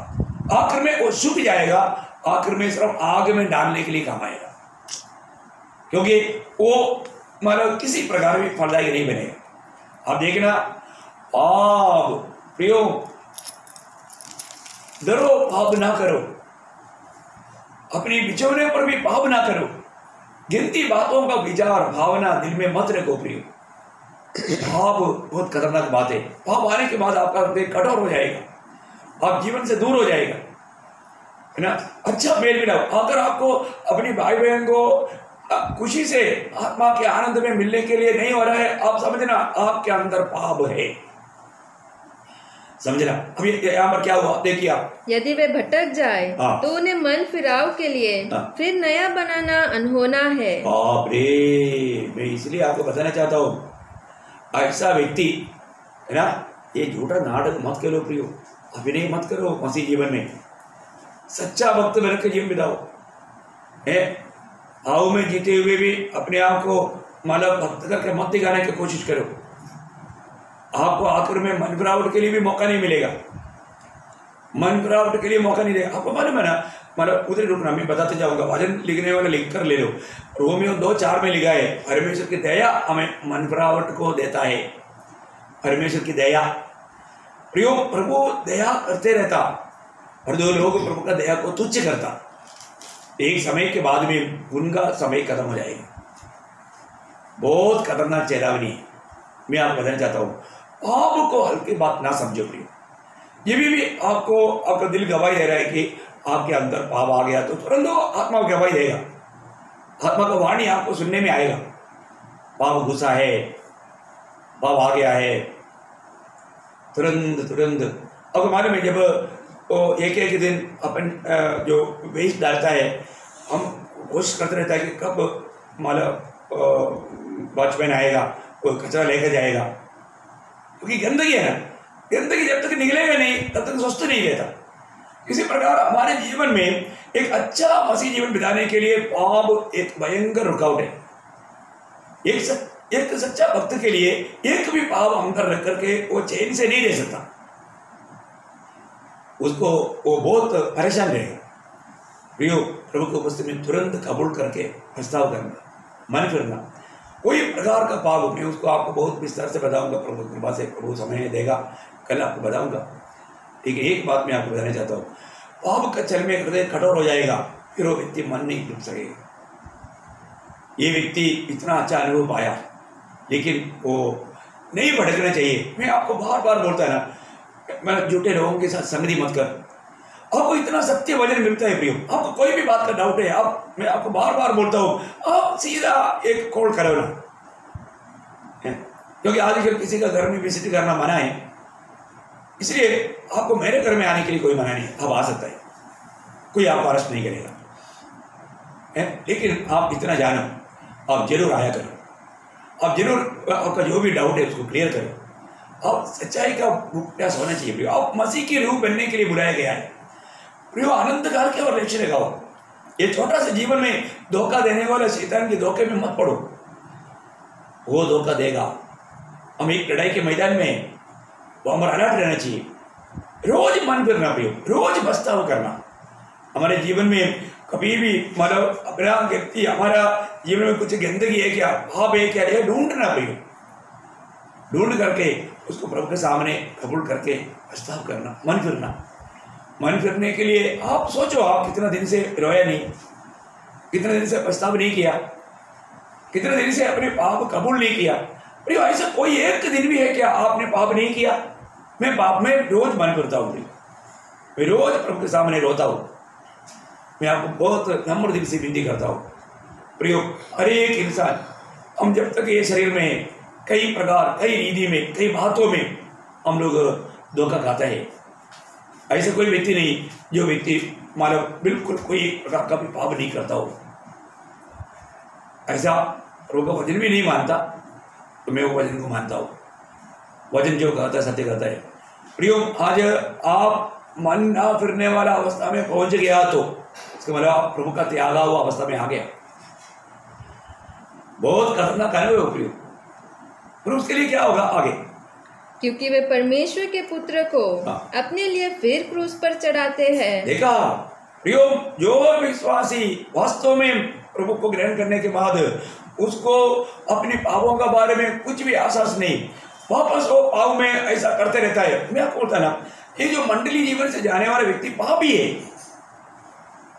S1: आखिर में वो सूख जाएगा, आखिर में सिर्फ आग में डालने के लिए काम आएगा, क्योंकि वो मतलब किसी प्रकार में फलदायक नहीं बनेगा। आप देखना, पाप प्रियो डरो, पाप ना करो, अपनी बिछोने पर भी पाप ना करो, गिनती बातों का विचार भावना दिल में मत रखो प्रियो। पाप बहुत खतरनाक बात है। पाप आने के बाद आपका हृदय कठोर हो जाएगा, आप जीवन से दूर हो जाएगा, है ना। अच्छा मेल मिलाओ। अगर आपको अपनी भाई बहन को खुशी से आत्मा के आनंद में मिलने के लिए नहीं हो रहा है, आप समझना आपके अंदर पाप है, समझना। अभी यहाँ पर क्या हुआ देखिए आप,
S2: यदि वे भटक जाए तो उन्हें मन फिराव के लिए फिर नया बनाना अनहोना है।
S1: बाप रे, मैं इसलिए आपको बताना चाहता हूँ, ऐसा व्यक्ति है ना, ये झूठा नाटक मत करो प्रियो, अभिनय मत करो मसीह जीवन में। सच्चा भक्त बन के जीवन बिताओ है। भाव में जीते हुए भी अपने आप को मतलब भक्त करके मत दिखाने की कोशिश करो। आपको आखिर में मन फिरावट के लिए भी मौका नहीं मिलेगा, मन फिरावट के लिए मौका नहीं देगा। आपको मालूम है ना, मतलब उधर रुकना, मैं बताते जाऊंगा, भजन लिखने वाले लिख कर ले लो। रोमियो 2:4 में लिखा है, परमेश्वर की दया हमें मन फिरावट को देता है। परमेश्वर की दया प्रियो, प्रभु दया करते रहता, और जो लोग प्रभु का दया को तुच्छ करता, एक समय के बाद में उनका समय खत्म हो जाएगा। बहुत खतरनाक चेतावनी है, मैं आपको बताना चाहता हूँ। पाप को हल्की बात ना समझो प्रियो। ये भी आपको आपका दिल गवाही दे रहा है कि आपके अंदर पाप आ गया, तो तुरंत आत्मा गवाही देगा, आत्मा का वाणी आपको सुनने में आएगा, पाप घुसा है, पाप आ गया है, तुरंत। अब हमारे में जब तो एक दिन अपन जो वेस्ट डालता है, हम कोशिश करते रहता है कि कब मतलब वॉचमैन आएगा, कोई कचरा लेकर जाएगा, क्योंकि गंदगी है ना, गंदगी जब तक निकलेगा नहीं तब तक स्वस्थ नहीं रहता। इसी प्रकार हमारे जीवन में एक अच्छा मसीह जीवन बिताने के लिए पाप एक भयंकर रुकावट है। एक सच्चा भक्त के लिए एक भी पाप अंदर रख करके वो चैन से नहीं रह सकता, उसको वो बहुत परेशान रहेगा। प्रियो, प्रभु की उपस्थिति में तुरंत कबूल करके प्रस्ताव करना, मन फिरना, कोई प्रकार का पाप मैं उसको आपको बहुत विस्तार से बताऊंगा, प्रभु की कृपा से, प्रभु समय देगा कल आपको बताऊंगा। ठीक है, एक बात मैं आपको बताना चाहता हूँ, पाप का चल में हृदय कठोर हो जाएगा, फिर वो व्यक्ति मन नहीं रुक सकेगा। ये व्यक्ति इतना अच्छा अनुभव पाया, लेकिन वो नहीं भटकना चाहिए। मैं आपको बार बार बोलता है ना, मैं झूठे लोगों के साथ संगति मत कर। आपको इतना सत्य वचन मिलता है प्रियो, आपको कोई भी बात का डाउट है, आप, मैं आपको बार बार बोलता हूँ, आप सीधा एक कॉल करो ना, क्योंकि आजकल किसी का घर में विजिट करना मना है, इसलिए आपको मेरे घर में आने के लिए कोई मना नहीं, आप आ सकता है, कोई आपको अरेस्ट नहीं करेगा है। लेकिन आप इतना जानो, आप जरूर आया करो, आप जरूर आपका जो भी डाउट है उसको क्लियर करो। आप सच्चाई का प्रयास होना चाहिए प्रियो। आप मसीह की रूह बनने के लिए बुलाया गया है प्रियो। आनंद काल के और लक्ष्य लगाओ। ये छोटा सा जीवन में धोखा देने वाला शैतान के धोखे में मत पड़ो, वो धोखा देगा। हम एक लड़ाई के मैदान में, वो हमारा अलर्ट रहना चाहिए, रोज मन फिरना प्रियो, रोज पछतावा करना। हमारे जीवन में कभी भी मतलब अपना व्यक्ति, हमारा जीवन में कुछ गंदगी है क्या, पाप है क्या, ये ढूंढना प्रियो, ढूंढ करके उसको प्रभु के सामने कबूल करके पछतावा करना, मन फिरना। मन फिरने के लिए आप सोचो, आप कितना दिन से रोया नहीं, कितने दिन से पछतावा नहीं किया, कितने दिन से अपने पाप कबूल नहीं किया। प्रियो, ऐसा कोई एक दिन भी है क्या आपने पाप नहीं किया? मैं पाप में रोज मन फिरता हूँ प्रियो, मैं रोज प्रभु के सामने रोता हूँ। मैं आपको बहुत नम्र दिल से विनती करता हूँ प्रियो, हर एक इंसान, हम जब तक ये शरीर में कई प्रकार, कई रीति में, कई बातों में हम लोग धोखा खाता है। ऐसा कोई व्यक्ति नहीं जो व्यक्ति मतलब बिल्कुल कोई प्रकार का भी पाप नहीं करता हो। ऐसा प्रभु का वचन भी नहीं मानता, तो मैं वो वचन को मानता हूँ। वचन जो कहता है सत्य कहता है। प्रियो, आज आप मन ना फिरने वाला अवस्था में पहुंच गया तो इसका मतलब आप प्रभु का त्यागा हुआ अवस्था में आ गया। बहुत खतरनाक है वो प्रियो। पर उसके लिए क्या होगा आगे?
S2: क्योंकि वे परमेश्वर के पुत्र को
S1: हाँ।
S2: अपने लिए फिर क्रूस पर चढ़ाते हैं।
S1: देखा प्रियो, जो विश्वासी वास्तव में प्रभु को ग्रहण करने के बाद उसको अपने पापों के बारे में कुछ भी आभास नहीं, वापस वो पाप में ऐसा करते रहता है। मैं आपको बोलता ना, ये जो मंडली जीवन से जाने वाला व्यक्ति पापी है।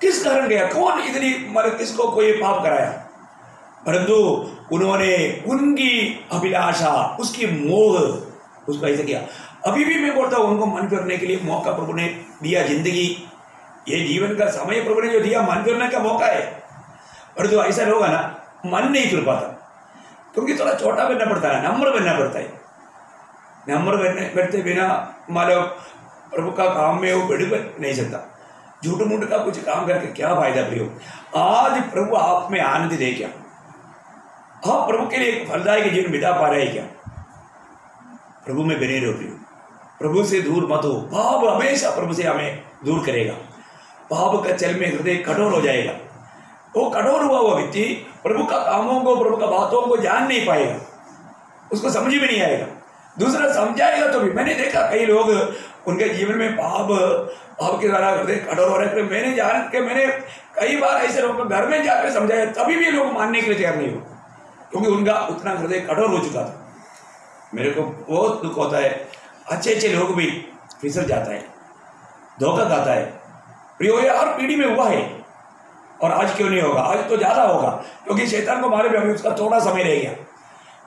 S1: किस कारण गया? कौन इतनी मतलब किसको कोई पाप कराया? परंतु उन्होंने उनकी अभिलाषा, उसकी मोह, उसको ऐसा किया। अभी भी मैं बोलता हूँ, उनको मन करने के लिए मौका प्रभु ने दिया। जिंदगी, ये जीवन का समय प्रभु ने जो दिया, मन करने का मौका है। परंतु ऐसा होगा ना, मन नहीं कर पाता, क्योंकि थोड़ा छोटा बनना पड़ता है, नम्र बनना पड़ता है। नम्र बैठते बिना मतलब प्रभु का काम में वो बढ़ नहीं सकता। झूठ मूठ का कुछ काम करके क्या फायदा प्रियो? आज प्रभु आप में आनंद दे क्या? आप प्रभु के लिए फलदायक जीवन बिता पा रहे क्या? प्रभु में बने रहो प्रियो, प्रभु से दूर मत हो। पाप हमेशा प्रभु से हमें दूर करेगा। पाप का चल में हृदय कठोर हो जाएगा। वो कठोर हुआ वो व्यक्ति प्रभु का कामों को, प्रभु का बातों को जान नहीं पाएगा, उसको समझ में नहीं आएगा। दूसरा समझाएगा तो भी, मैंने देखा कई लोग उनके जीवन में पाप के द्वारा हृदय कठोर हो रहे। मैंने जान के मैंने कई बार ऐसे लोगों को घर में जाकर समझाया, तभी भी लोग मानने के लिए तैयार नहीं हो, क्योंकि उनका उतना हृदय कठोर हो चुका था। मेरे को बहुत दुख होता है, अच्छे अच्छे लोग भी फिसल जाता है, धोखा खाता है। प्रियो, ये हर पीढ़ी में हुआ है, और आज क्यों नहीं होगा? आज तो ज्यादा होगा, क्योंकि शैतान को मारे में अभी उसका थोड़ा समय रह गया।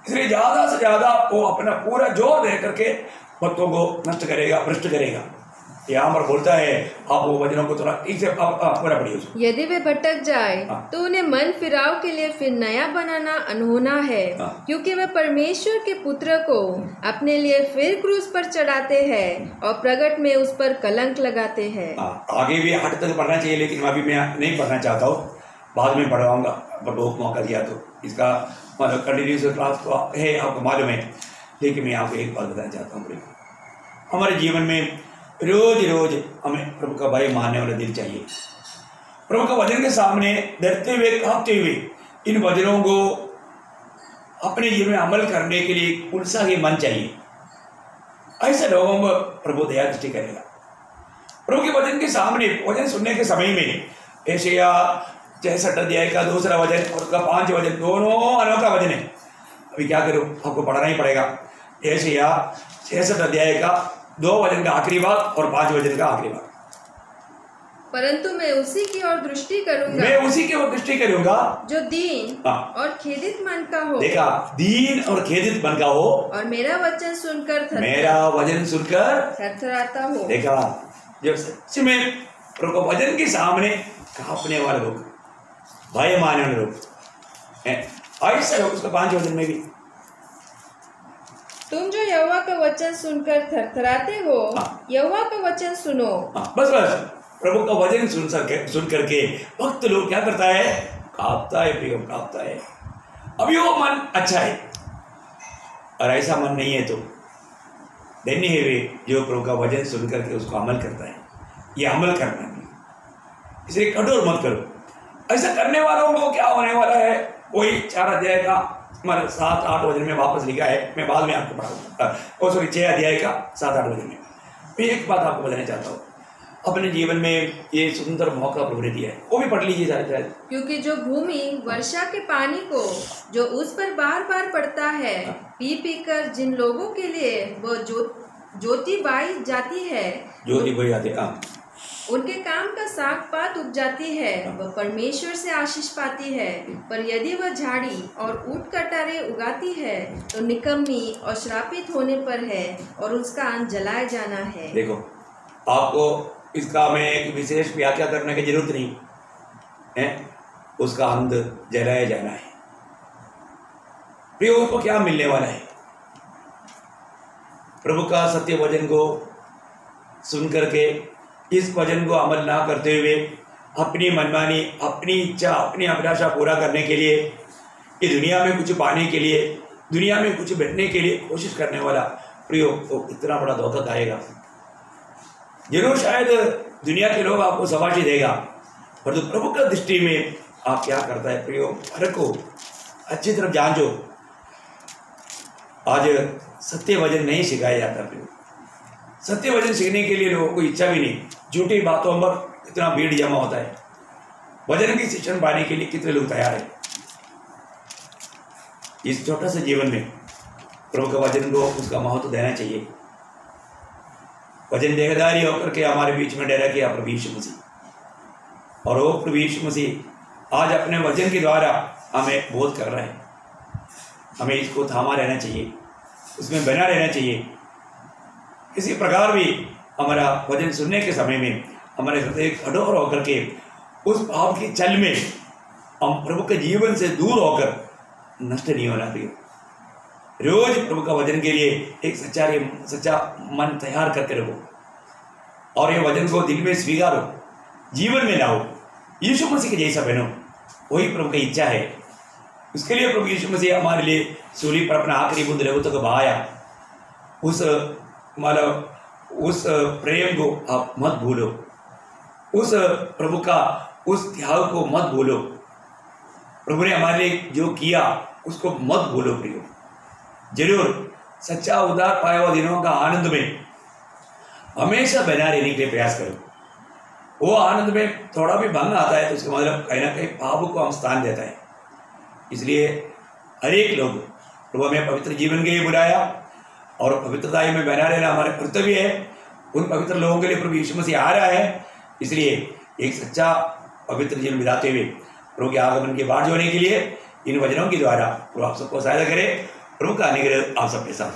S1: इसलिए ज्यादा से ज्यादा वो अपना पूरा जोर दे करके भक्तों को नष्ट करेगा, भ्रष्ट करेगा। यहाँ पर बोलता है, आप वो वचनों को थोड़ा ठीक से पूरा पढ़िए।
S2: यदि वे भटक जाए तो उन्हें मन फिराव के लिए फिर नया बनाना अनहोना है, क्योंकि वे परमेश्वर के पुत्र को अपने लिए फिर क्रूस पर चढ़ाते हैं और प्रगट में उस पर कलंक लगाते हैं।
S1: आगे भी 8 तक पढ़ना चाहिए, लेकिन अभी मैं नहीं पढ़ना चाहता हूँ, बाद में पढ़वाऊंगा। पर बहुत मौका दिया तो इसका मतलब कंटिन्यूस क्लास तो है, आपको मालूम है। लेकिन मैं आपको एक बात बताना चाहता हूँ, हमारे जीवन में रोज रोज हमें प्रभु का भय मानने वाला दिल चाहिए। प्रभु का वचन के सामने डरते हुए, कांपते हुए इन वचनों को अपने जीवन में अमल करने के लिए उत्साही मन चाहिए। ऐसे लोगों को प्रभु दया दृष्टि करेगा। प्रभु के वचन के सामने वचन सुनने के समय में यशायाह 66 अध्याय का 2रा वचन और उसका 5 वचन, दोनों अनोखा वचन है। अभी क्या करूं, आपको पढ़ना ही पड़ेगा। यशायाह 66 अध्याय का 2 वचन का आखिरी भाग और 5 वचन का आखिरी भाग।
S2: परंतु मैं उसी की ओर दृष्टि करूंगा,
S1: मैं उसी की ओर दृष्टि करूंगा
S2: जो दीन और खेदित मन का हो।
S1: देखा, दीन और खेदित मन का हो, और
S2: मेरा वचन सुनकर थरथराता हो।
S1: देखा, जब सच में प्रभु के वचन के सामने कांपने वाले लोग, भय मानने वाले लोग, ऐसा लोग। उसका 5 वचन में भी,
S2: तुम जो यहोवा का वचन सुनकर थरथराते हो, यहोवा का वचन सुनो।
S1: बस प्रभु का वचन सुन करके भक्त लोग क्या करता है? कांपता है प्रियो, कांपता है। अभी वो मन अच्छा है, और ऐसा मन नहीं है तो धन्य है वे जो प्रभु का वचन सुन करके उसको अमल करता है। ये अमल करना नहीं, इसलिए कठोर मत करो। ऐसा करने वालों को क्या होने वाला है? वही 4 अध्याय का मतलब 7-8 वचन में वापस लिखा है, मैं बाद में आपको पढ़ाऊंगा। और सॉरी 6 अध्याय का 7-8 वचन में। मैं एक बात आपको बताना चाहता हूँ, अपने जीवन में ये सुंदर मौका प्रभु ने दिया है, वो भी पढ़ लीजिए सारे।
S2: क्योंकि जो भूमि वर्षा के पानी को जो उस पर बार बार पड़ता है, पी पी कर जिन लोगों के लिए वो ज्योति बाई जाती है, उनके काम का साग पात उग जाती है, वह परमेश्वर से आशीष पाती है। पर यदि वह झाड़ी और ऊंट कटारे उगाती है तो निकम्मी और श्रापित होने पर है, और उसका अंत जलाया जाना है। देखो,
S1: आपको इसका में एक विशेष व्याख्या करने की जरूरत नहीं है, उसका अंत जलाया जाना है। प्रियो, को क्या मिलने वाला है? प्रभु का सत्य वचन को सुन करके इस वचन को अमल ना करते हुए अपनी मनमानी, अपनी इच्छा, अपनी अभिलाषा पूरा करने के लिए, ये दुनिया में कुछ पाने के लिए, दुनिया में कुछ बैठने के लिए कोशिश करने वाला प्रियो को इतना बड़ा धोखा खाएगा। जरूर शायद दुनिया के लोग आपको शाबाशी देगा, पर तो प्रभु का दृष्टि में आप क्या करता है प्रियो? फर्क हो, अच्छी तरफ जांचो। आज सत्य वचन नहीं सिखाया जाता प्रभु। सत्य वचन सीखने के लिए लोगों को इच्छा भी नहीं, झूठी बातों पर इतना भीड़ जमा होता है। वचन की शिक्षण पाने के लिए कितने लोग तैयार हैं। इस छोटे से जीवन में प्रभु के वचन को उसका महत्व देना चाहिए। वचन देहधारी होकर के हमारे बीच में डेरा किया प्रभु यीशु मसीह, और वो प्रभु यीशु मसीह आज अपने वचन के द्वारा हमें बोध कर रहा है। हमें इसको थामा रहना चाहिए, उसमें बना रहना चाहिए। किसी प्रकार भी हमारा वचन सुनने के समय में हमारे हृदय कठोर होकर के उस पाप की चल में हम प्रभु के जीवन से दूर होकर नष्ट नहीं होना प्रिय। रोज प्रभु का वचन के लिए एक सच्चा मन तैयार करके रखो और ये वचन को दिल में स्वीकारो, जीवन में लाओ, यीशु मसीह के जैसा बनो। वही प्रभु की इच्छा है। उसके लिए प्रभु यीशु मसीह हमारे लिए सूली पर अपना आखिरी बूंद लहू तक बहाया। उस प्रेम को आप मत भूलो, उस प्रभु का उस त्याग को मत भूलो। प्रभु ने हमारे लिए जो किया उसको मत भूलो प्रियो। जरूर सच्चा उद्धार पाया हुआ दिनों का आनंद में हमेशा बना रहने के लिए प्रयास करो। वो आनंद में थोड़ा भी भंग आता है तो उसका मतलब कहीं ना कहीं पाप को हम स्थान देता है। इसलिए हर एक लोग प्रभु हमें पवित्र जीवन के लिए बुलाया और पवित्रता में बना रहना हमारे कर्तव्य है। उन पवित्र लोगों के लिए प्रभु यीशु मसीह आ रहा है। इसलिए एक सच्चा पवित्र जीवन बिताते हुए प्रभु के आगमन की बाट जोड़ने के लिए इन वचनों के द्वारा प्रभु आप सबको सहायता करे। प्रभु का अनुग्रह आप सबके साथ।